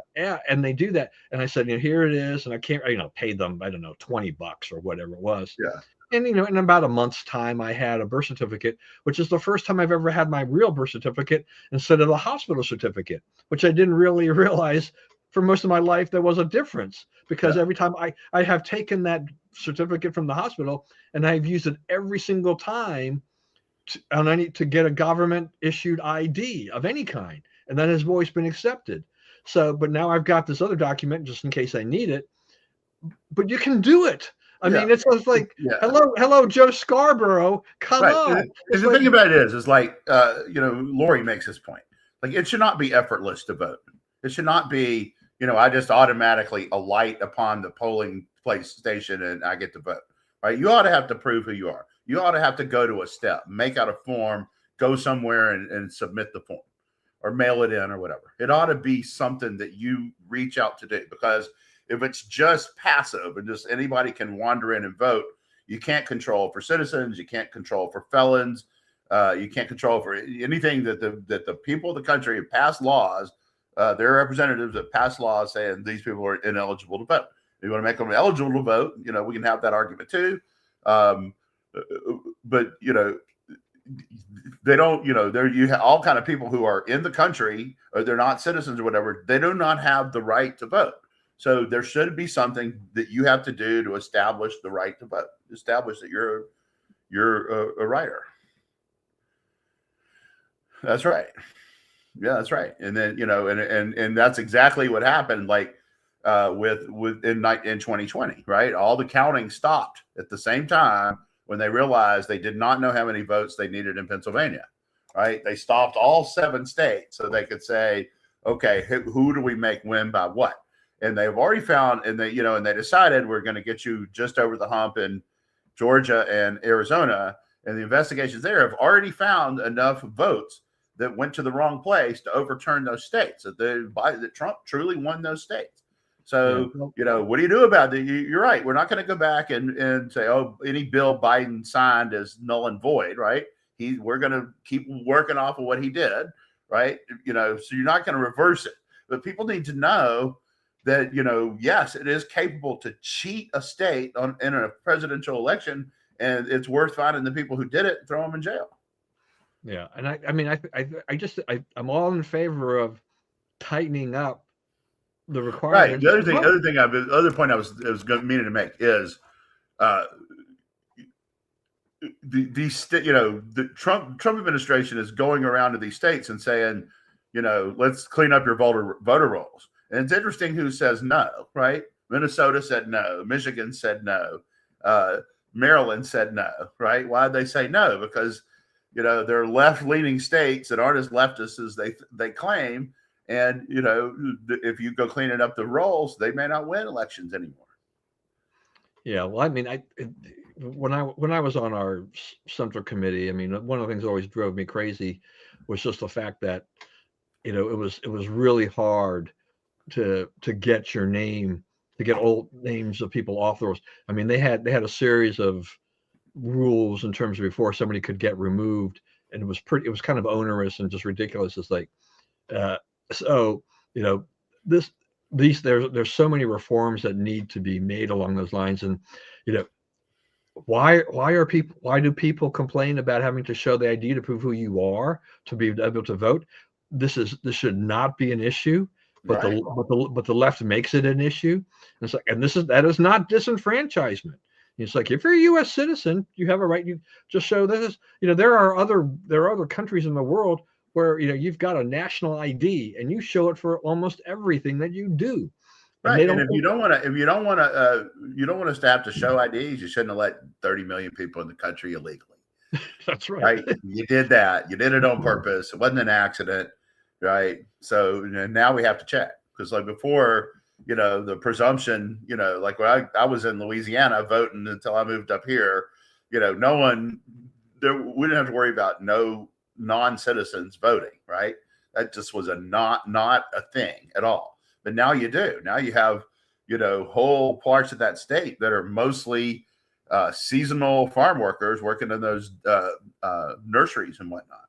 and they do that. And I said, here it is, and I can't, pay them, I don't know, $20 or whatever it was. Yeah. And in about a month's time, I had a birth certificate, which is the first time I've ever had my real birth certificate instead of a hospital certificate, which I didn't really realize for most of my life there was a difference, because every time I have taken that certificate from the hospital and I've used it every single time, and I need to get a government issued ID of any kind. And that has always been accepted. So, but now I've got this other document just in case I need it. But you can do it. I mean, it's like, hello, Joe Scarborough, come on. The thing about it is like, Lori makes this point. Like, it should not be effortless to vote. It should not be, I just automatically alight upon the polling place station and I get to vote. Right? You ought to have to prove who you are. You ought to have to go to a step, make out a form, go somewhere and submit the form, or mail it in or whatever. It ought to be something that you reach out to do, because if it's just passive and just anybody can wander in and vote, you can't control for citizens, you can't control for felons, you can't control for anything that the people of the country have passed laws, their representatives have passed laws saying these people are ineligible to vote. If you want to make them eligible to vote, we can have that argument too. But they don't, you have all kind of people who are in the country, or they're not citizens or whatever. They do not have the right to vote. So there should be something that you have to do to establish the right to vote, establish that you're a writer. That's right. Yeah, that's right. And then, and that's exactly what happened. Like in 2020, right? All the counting stopped at the same time when they realized they did not know how many votes they needed in Pennsylvania, right? They stopped all 7 states so they could say, okay, who do we make win by what? And they've already found, and they decided we're going to get you just over the hump in Georgia and Arizona. And the investigations there have already found enough votes that went to the wrong place to overturn those states. That Trump truly won those states. So, what do you do about it? You're right. We're not going to go back and say, oh, any bill Biden signed is null and void, right? We're going to keep working off of what he did, right? So you're not going to reverse it. But people need to know that, yes, it is capable to cheat a state in a presidential election, and it's worth finding the people who did it and throw them in jail. Yeah, and I'm all in favor of tightening up the requirements. Right. The other point I was meaning to make is the Trump administration is going around to these states and saying, let's clean up your voter rolls. And it's interesting who says no, right? Minnesota said no. Michigan said no. Maryland said no, right? Why did they say no? Because, they're left-leaning states that aren't as leftist as they claim. And, if you go cleaning up the rolls, they may not win elections anymore. Yeah, well, I mean, when I was on our Central Committee, I mean, one of the things that always drove me crazy was just the fact that, it was really hard to get your name, to get old names of people off the rolls. I mean, they had a series of rules in terms of before somebody could get removed, and it was kind of onerous and just ridiculous. It's like, there's so many reforms that need to be made along those lines. And, why do people complain about having to show the ID to prove who you are to be able to vote? This should not be an issue, but right. the left makes it an issue. And it's like, and that is not disenfranchisement. It's like, if you're a U.S. citizen, you have a right. You just show this. There are other countries in the world where you've got a national ID and you show it for almost everything that you do. Right. And if you don't want us to have to show IDs, you shouldn't have let 30 million people in the country illegally. That's right. Right. You did that. You did it on purpose. It wasn't an accident. Right. So now we have to check, because like before, the presumption, like when I was in Louisiana voting until I moved up here, we didn't have to worry about no non-citizens voting. Right. That just was not a thing at all. But now you do. Now you have, whole parts of that state that are mostly seasonal farm workers working in those nurseries and whatnot.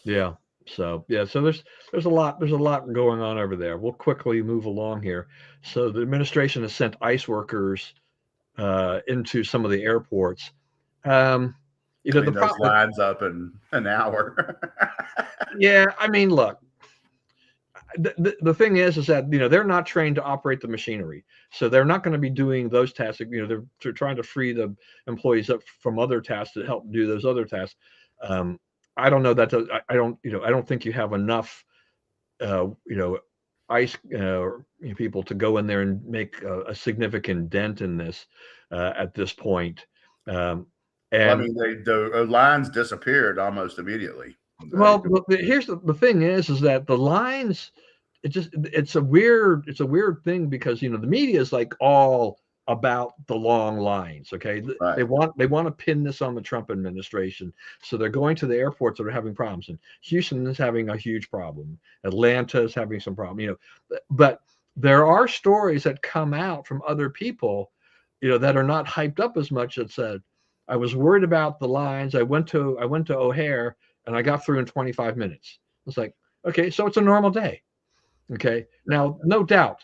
Yeah. So there's a lot going on over there. We'll quickly move along here. So the administration has sent ICE workers into some of the airports. Those lines up in an hour. Yeah, I mean, look. The thing is that they're not trained to operate the machinery, so they're not going to be doing those tasks. They're trying to free the employees up from other tasks to help do those other tasks. I don't know that I don't think you have enough ICE people to go in there and make a significant dent in this at this point. And I mean, the lines disappeared almost immediately. Well, here's the thing is that the lines, it's a weird thing, because the media is like all about the long lines. Okay, right. They want to pin this on the Trump administration, so they're going to the airports that are having problems, and Houston is having a huge problem. Atlanta is having some problem. But there are stories that come out from other people, that are not hyped up as much, that said, I was worried about the lines. I went to O'Hare and I got through in 25 minutes. It's like, okay, so it's a normal day. Okay. Now, no doubt,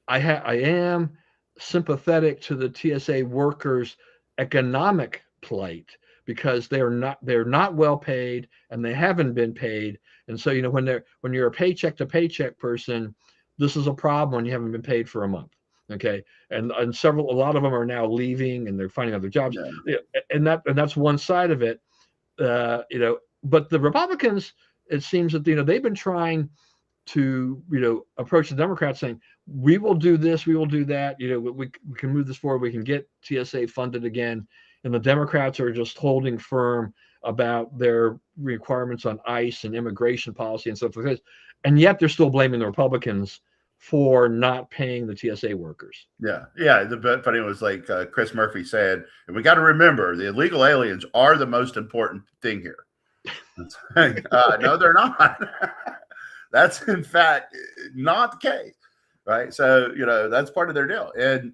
I am sympathetic to the TSA workers' economic plight, because they're not well paid and they haven't been paid. And so, when you're a paycheck to paycheck person, this is a problem when you haven't been paid for a month. Okay. And a lot of them are now leaving and they're finding other jobs. Yeah. And that's one side of it. But the Republicans, it seems that they've been trying to, approach the Democrats saying, we will do this, we will do that, we can move this forward, we can get TSA funded again. And the Democrats are just holding firm about their requirements on ICE and immigration policy and stuff like this. And yet they're still blaming the Republicans for not paying the TSA workers. Yeah. The funny was like Chris Murphy said, and we got to remember the illegal aliens are the most important thing here. No, they're not. That's in fact not the case, right? So that's part of their deal, and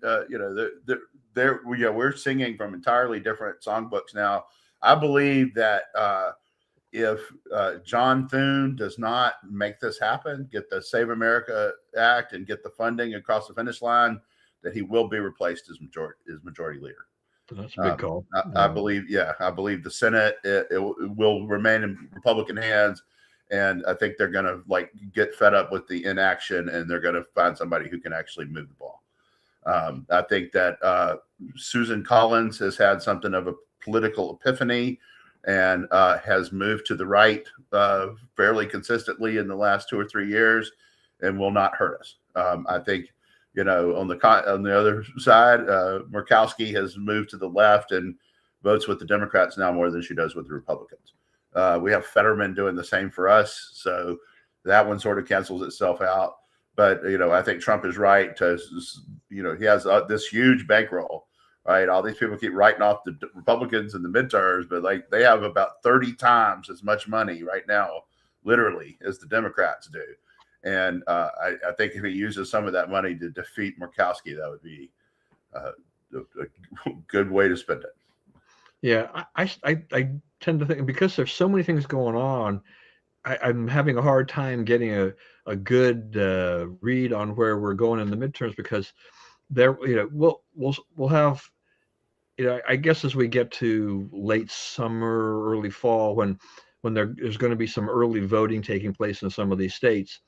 we're singing from entirely different songbooks now. I believe that if John Thune does not make this happen, get the Save America Act and get the funding across the finish line, that he will be replaced as majority leader. That's a big call. I believe the Senate it will remain in Republican hands, and I think they're going to get fed up with the inaction, and they're going to find somebody who can actually move the ball. I think that Susan Collins has had something of a political epiphany and has moved to the right fairly consistently in the last 2 or 3 years, and will not hurt us. I think, on the other side, Murkowski has moved to the left and votes with the Democrats now more than she does with the Republicans. We have Fetterman doing the same for us, so that one sort of cancels itself out. But I think Trump is right to, he has this huge bankroll. Right, all these people keep writing off the Republicans in the midterms, but they have about 30 times as much money right now, literally, as the Democrats do. And I think if he uses some of that money to defeat Murkowski, that would be a good way to spend it. Yeah, I tend to think, because there's so many things going on, I'm having a hard time getting a good read on where we're going in the midterms, because we'll have, I guess as we get to late summer, early fall, when there's going to be some early voting taking place in some of these states,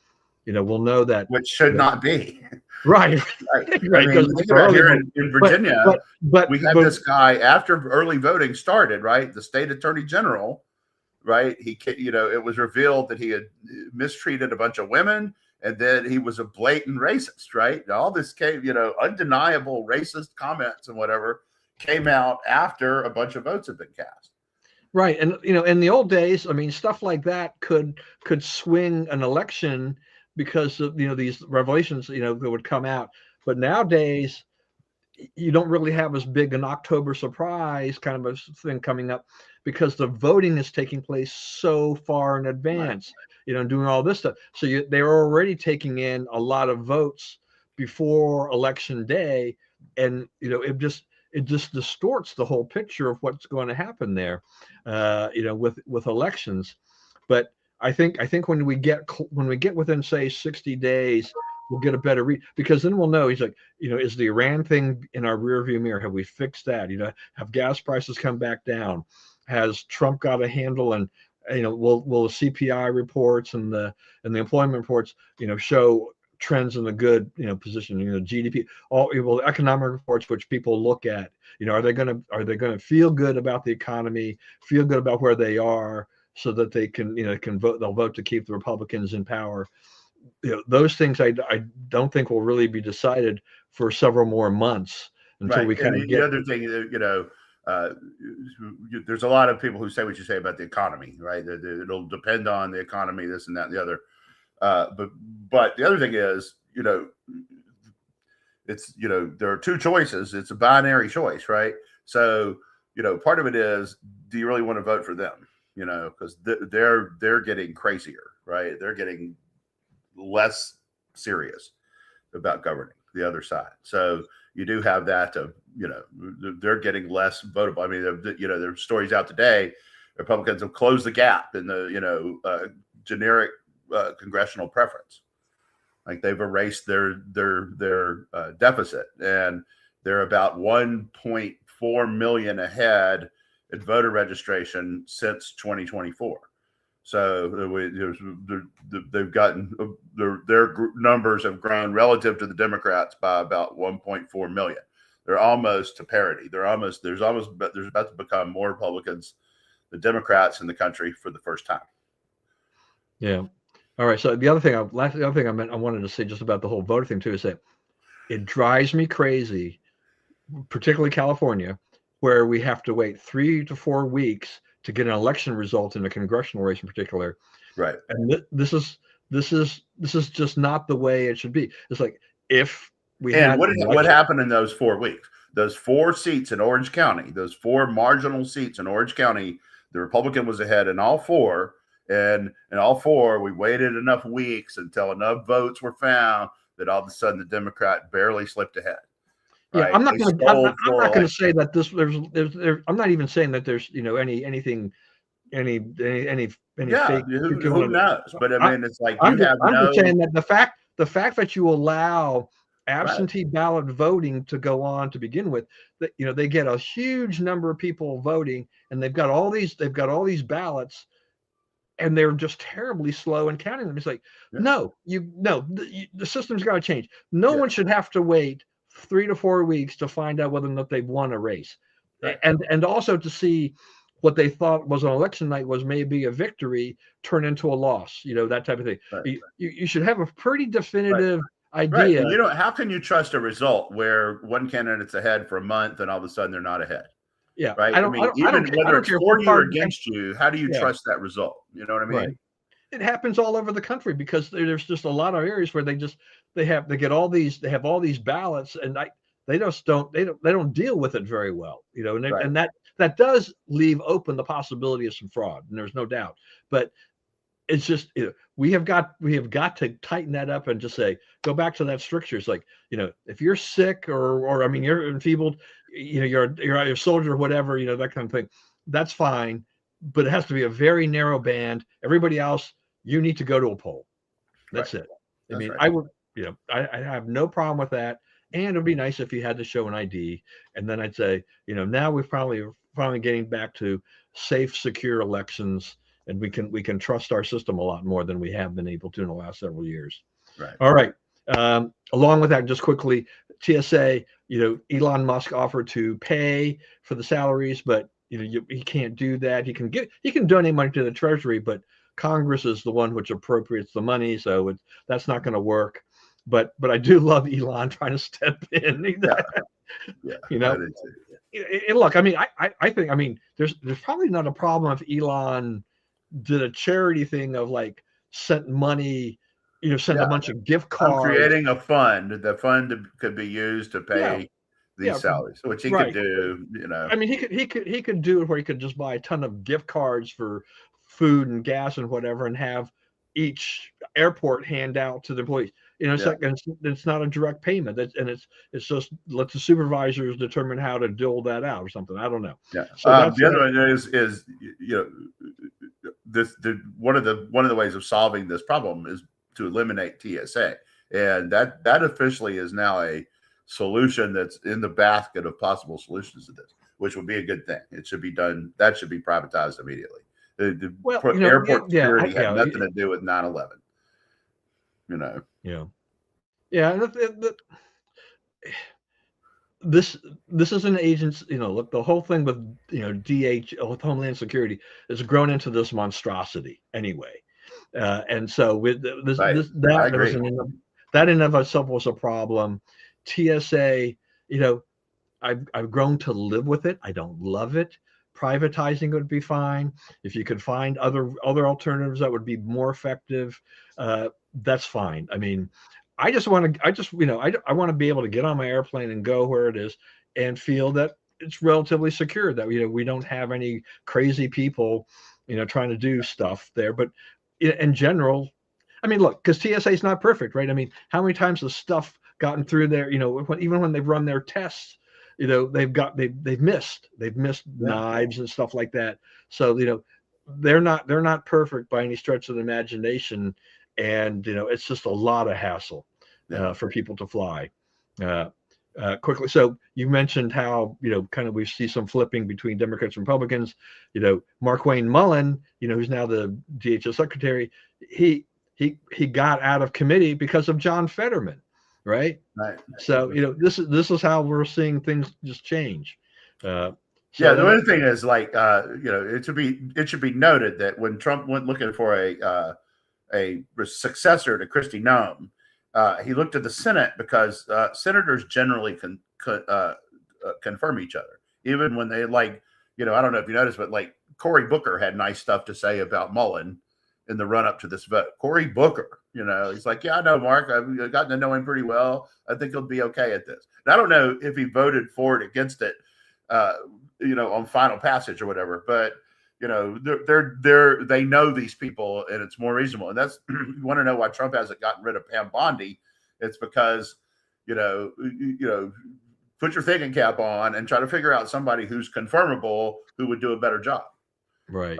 we'll know that, which should not be right. Right. I mean, think about here in Virginia, but we had this guy after early voting started, right? The state attorney general, right? It was revealed that he had mistreated a bunch of women, and then he was a blatant racist, right? All this came, undeniable racist comments and whatever came out after a bunch of votes had been cast. Right. And, in the old days, I mean, stuff like that could swing an election because of, these revelations, that would come out. But nowadays, you don't really have as big an October surprise kind of a thing coming up, because the voting is taking place so far in advance, right. Doing all this stuff. So they're already taking in a lot of votes before election day. And, it just distorts the whole picture of what's going to happen there, with elections. But I think when we get within, say, 60 days, we'll get a better read, because then we'll know. He's like, is the Iran thing in our rearview mirror? Have we fixed that? Have gas prices come back down? Has Trump got a handle? And will the CPI reports and the employment reports show trends in a good position? GDP, all economic reports which people look at, are they going to feel good about the economy, feel good about where they are, so that they can vote, they'll vote to keep the Republicans in power. Those things I don't think will really be decided for several more months until we kind of get. The other thing, there's a lot of people who say what you say about the economy, right? It'll depend on the economy, this and that and the other. But the other thing is, it's, there are two choices. It's a binary choice, right? So, part of it is, do you really want to vote for them? Because they're getting crazier, right? They're getting less serious about governing the other side. So you do have that, they're getting less votable. I mean, there's stories out today. Republicans have closed the gap in the, generic congressional preference. Like, they've erased their deficit, and they're about 1.4 million ahead in voter registration since 2024. So they've gotten their numbers have grown relative to the Democrats by about 1.4 million. They're almost to parity. There's about to become more Republicans than Democrats in the country for the first time. Yeah. All right. So the other thing, I wanted to say just about the whole voter thing too is that it drives me crazy, particularly California, where we have to wait 3 to 4 weeks to get an election result in a congressional race in particular. Right. And this is just not the way it should be. It's like if we And had what happened in those 4 weeks? Those 4 seats in Orange County, those 4 marginal seats in Orange County, the Republican was ahead in all 4. And in all 4, we waited enough weeks until enough votes were found that all of a sudden the Democrat barely slipped ahead. Yeah, Right? I'm not They going to. stole I'm 4 not going to elections. say that there's. I'm not even saying that there's anything any Yeah, fake. who knows? But I I, mean, it's like I'm you just have I'm just no saying that the fact that you allow right. absentee ballot voting to go on to begin with, that they get a huge number of people voting, and they've got all these ballots, and they're just terribly slow in counting them. It's like, Yeah, no, the system's got to change. No yeah, one should have to wait 3 to 4 weeks to find out whether or not they've won a race, right, and also to see what they thought was an election night was maybe a victory turn into a loss. That type of thing. right, You should have a pretty right. definitive Right. idea. And how can you trust a result where one candidate's ahead for a month and all of a sudden they're not ahead? Yeah, Right. I mean, I don't even care. I whether don't it's care for what you or party. against you, how do you Yeah, trust that result? You know what I right. mean? It happens all over the country because there's just a lot of areas where they get all these ballots, and they don't deal with it very well, Right. and that does leave open the possibility of some fraud, and there's no doubt. But it's just we have got to tighten that up and just say, go back to that stricture. It's like, if you're sick or I mean you're enfeebled, you're a soldier or whatever, that kind of thing, that's fine, but it has to be a very narrow band. Everybody else, you need to go to a poll. Right. That's it. I That's mean, right. I would, I have no problem with that. And it'd be nice if you had to show an ID. And then I'd say, now we're finally getting back to safe, secure elections, and we can trust our system a lot more than we have been able to in the last several years. Right. All right. Along with that, just quickly, TSA, Elon Musk offered to pay for the salaries, but he can't do that. He can donate money to the Treasury, but Congress is the one which appropriates the money, so that's not going to work. But I do love Elon trying to step in. Yeah. Yeah. I did too. Look, I mean, I think, I mean, there's probably not a problem if Elon did a charity thing of like sent money, send a Yeah. bunch of gift I'm cards. creating a fund. The fund could be used to Yeah, pay these yeah, salaries, which he could right. do, I mean, he could do it where he could just buy a ton of gift cards for food and gas and whatever, and have each airport hand out to the employees. It's Yeah. like it's not a direct payment. It's just let the supervisors determine how to dole that out or something. I don't know. Yeah. So that's The other one is one of the ways of solving this problem is to eliminate TSA, and that officially is now a solution that's in the basket of possible solutions to this, which would be a good thing. It should be done. That should be privatized immediately. Airport security had nothing to do with 9/11. Yeah. This is an agency. Look, the whole thing with with Homeland Security has grown into this monstrosity anyway, and so with this, Right. I agree. That in of itself was a problem. TSA, I've grown to live with it. I don't love it. Privatizing would be fine. If you could find other alternatives that would be more effective, that's fine. I mean, I want to be able to get on my airplane and go where it is and feel that it's relatively secure, that we don't have any crazy people trying to do stuff there. But in general, I mean, look, because TSA is not perfect, right? I mean, how many times has stuff gotten through there? Even when they've run their tests, they've missed knives and stuff like that. So they're not perfect by any stretch of the imagination, and it's just a lot of hassle for people to fly. Quickly, so you mentioned how kind of we see some flipping between Democrats and Republicans. Markwayne Mullin, who's now the DHS secretary, he got out of committee because of John Fetterman, right? Right. So this is how we're seeing things just change. The other thing is like it should be noted that when Trump went looking for a a successor to Kristi Noem, he looked at the Senate because senators generally confirm each other, even when they I don't know if you noticed, but like Cory Booker had nice stuff to say about Mullin in the run up to this vote. Cory Booker, he's like, yeah, I know Mark. I've gotten to know him pretty well. I think he'll be okay at this. And I don't know if he voted for it, against it, on final passage or whatever, but they know these people and it's more reasonable. And that's, you want to know why Trump hasn't gotten rid of Pam Bondi. It's because, put your thinking cap on and try to figure out somebody who's confirmable, who would do a better job. Right.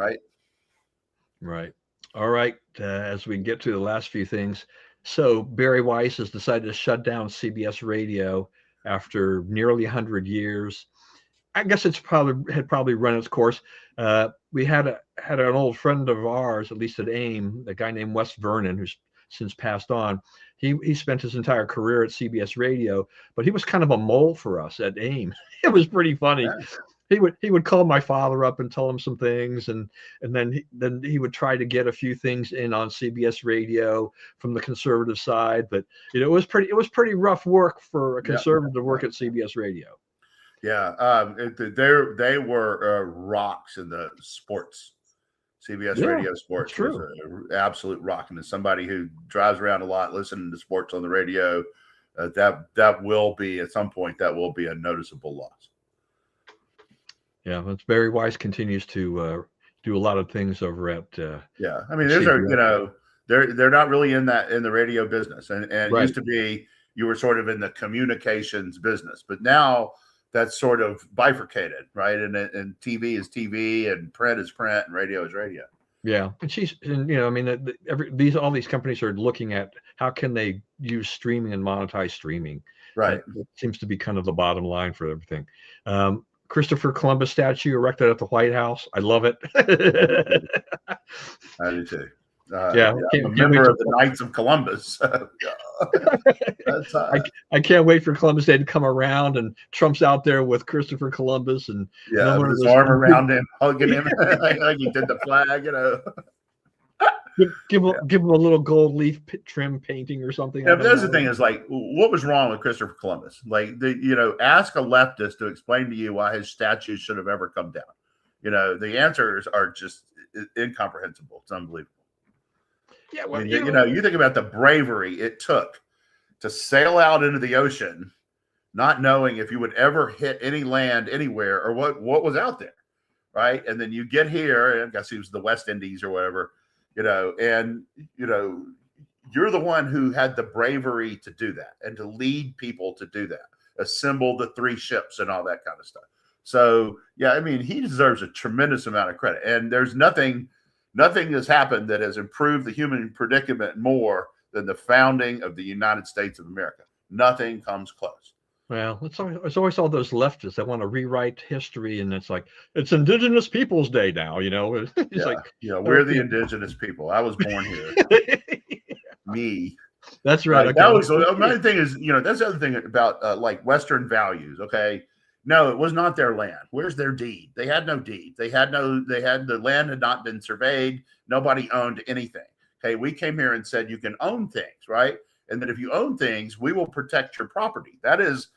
Right. All right. As we get to the last few things. So Barry Weiss has decided to shut down CBS Radio after nearly 100 years. I guess had probably run its course. We had an old friend of ours, at least at AIM, a guy named Wes Vernon, who's since passed on. He spent his entire career at CBS Radio, but he was kind of a mole for us at AIM. It was pretty funny. Yeah. He would call my father up and tell him some things, and then he would try to get a few things in on CBS Radio from the conservative side. But it was pretty rough work for a conservative to work at CBS Radio. Yeah, they were rocks in the sports. CBS Radio Sports was an absolute rock, and as somebody who drives around a lot, listening to sports on the radio, that will be at some point a noticeable loss. Yeah, but Barry Weiss continues to do a lot of things over at. I mean, those are they're not really in the radio business, and it used to be you were sort of in the communications business, but now that's sort of bifurcated, right? And TV is TV, and print is print, and radio is radio. Yeah, all these companies are looking at how can they use streaming and monetize streaming. Right, it seems to be kind of the bottom line for everything. Christopher Columbus statue erected at the White House. I love it. I do too. I'm a member of the Knights of Columbus. I can't wait for Columbus Day to come around, and Trump's out there with Christopher Columbus and with his arm around him, hugging him like he did the flag. Give him a little gold leaf trim painting or something. Yeah, but that's the thing is, like, what was wrong with Christopher Columbus? Like, ask a leftist to explain to you why his statue should have ever come down. The answers are just incomprehensible. It's unbelievable. Yeah, well, you think about the bravery it took to sail out into the ocean, not knowing if you would ever hit any land anywhere or what was out there, right? And then you get here, I guess it was the West Indies or whatever, and you're the one who had the bravery to do that and to lead people to do that, assemble the 3 ships and all that kind of stuff. So, he deserves a tremendous amount of credit, and there's nothing has happened that has improved the human predicament more than the founding of the United States of America. Nothing comes close. Well, it's always all those leftists that want to rewrite history, and it's like, it's Indigenous Peoples Day now, It's we're the indigenous people. I was born here. Me. That's right. That was another thing is, that's the other thing about like Western values. Okay. No, it was not their land. Where's their deed? They had no deed. The land had not been surveyed. Nobody owned anything. Okay. We came here and said, you can own things, right? And that if you own things, we will protect your property. That's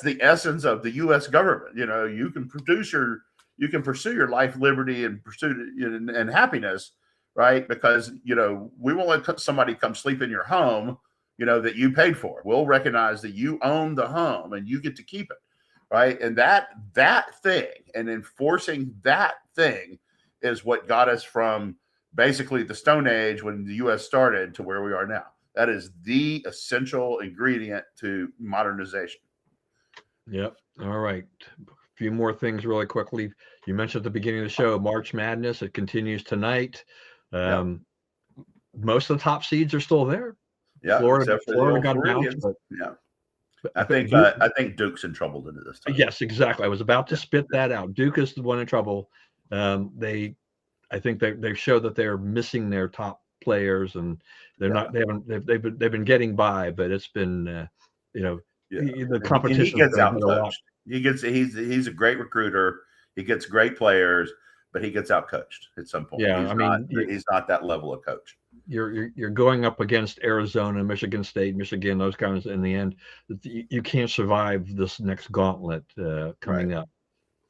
the essence of the U.S. government. You can pursue your life, liberty, and pursuit and happiness, right? Because, we won't let somebody come sleep in your home, that you paid for. We'll recognize that you own the home and you get to keep it. Right. And that thing and enforcing that thing is what got us from basically the Stone Age when the U.S. started to where we are now. That is the essential ingredient to modernization. Yep. All right. A few more things really quickly. You mentioned at the beginning of the show, March Madness. It continues tonight. Most of the top seeds are still there. Yeah. Florida got bounced. I think Duke's in trouble into this time. Yes, exactly. I was about to spit that out. Duke is the one in trouble. I think they show that they're missing their top players, and they've been getting by, but it's been the competition. He gets out coached. He's a great recruiter. He gets great players, but he gets out coached at some point. Yeah, he's not that level of coach. you're going up against Arizona, Michigan State, Michigan, those kinds. In the end, you can't survive this next gauntlet coming up.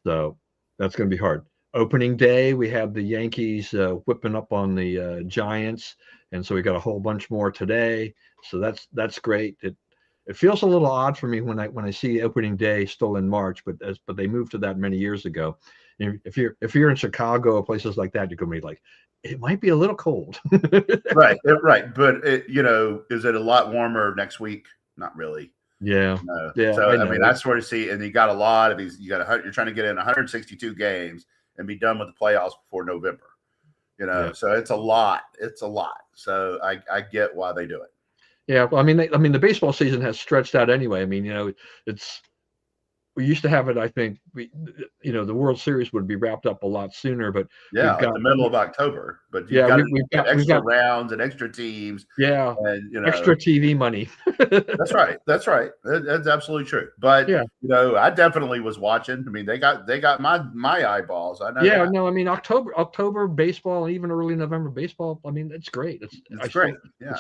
So that's going to be hard. Opening day, we have the Yankees whipping up on the Giants, and so we got a whole bunch more today. So that's great. It feels a little odd for me when I see opening day still in March, but they moved to that many years ago. And if you're in Chicago or places like that, you're going to be like, it might be a little cold. Right. But is it a lot warmer next week? Not really. Yeah. No. Yeah. So I mean, I sort of see, and you got a lot of these. You're trying to get in 162 games and be done with the playoffs before November. Yeah. So it's a lot. It's a lot. So I get why they do it. Yeah. Well, I mean, the baseball season has stretched out anyway. I mean, we used to have it. I think the World Series would be wrapped up a lot sooner, but we've got the middle of October. But we've got extra rounds and extra teams. Yeah, and extra TV money. That's right. That's absolutely true. But I definitely was watching. I mean, they got my eyeballs. I know. Yeah, no, I mean October baseball and even early November baseball. I mean, it's great. It's great. Yeah,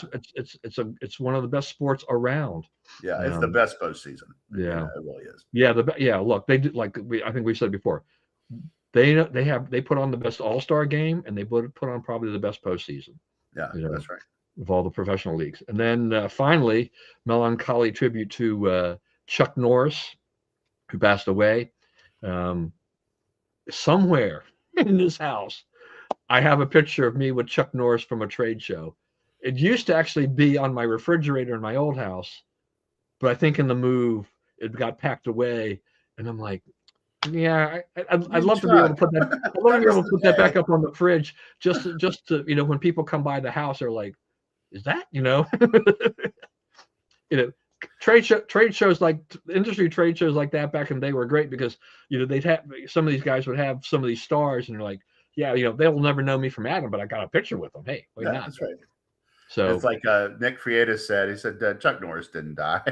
it's one of the best sports around. Yeah, it's the best postseason. Yeah, it really is. Yeah, look, they do, I think we said before, they put on the best All-Star game, and they put on probably the best postseason. Yeah, that's right. Of all the professional leagues. And then finally, melancholy tribute to Chuck Norris, who passed away. Somewhere in this house, I have a picture of me with Chuck Norris from a trade show. It used to actually be on my refrigerator in my old house, but I think in the move, it got packed away, and I'm like, yeah, I'd love to be able to put that. I'd love to be able to put that back up on the fridge, just to when people come by the house, they're like, "Is that?" Trade shows like industry trade shows like that back in the day were great because they'd have some of these guys would have some of these stars, and they're like, yeah, they'll never know me from Adam, but I got a picture with them. Hey, why not? That's right. So it's like Nick Freitas said. He said Chuck Norris didn't die.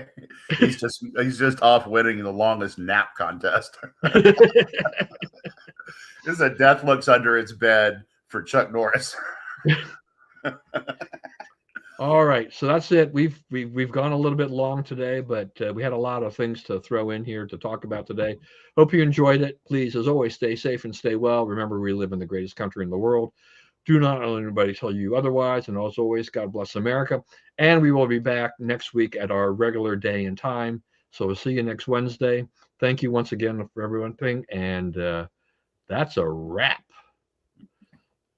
he's just off winning the longest nap contest. This is a death looks under its bed for Chuck Norris. All right, so that's it. We've gone a little bit long today, but we had a lot of things to throw in here to talk about today. Hope you enjoyed it. Please, as always, stay safe and stay well. Remember, we live in the greatest country in the world. Do not let anybody tell you otherwise. And as always, God bless America. And we will be back next week at our regular day and time. So we'll see you next Wednesday. Thank you once again for everything. And that's a wrap.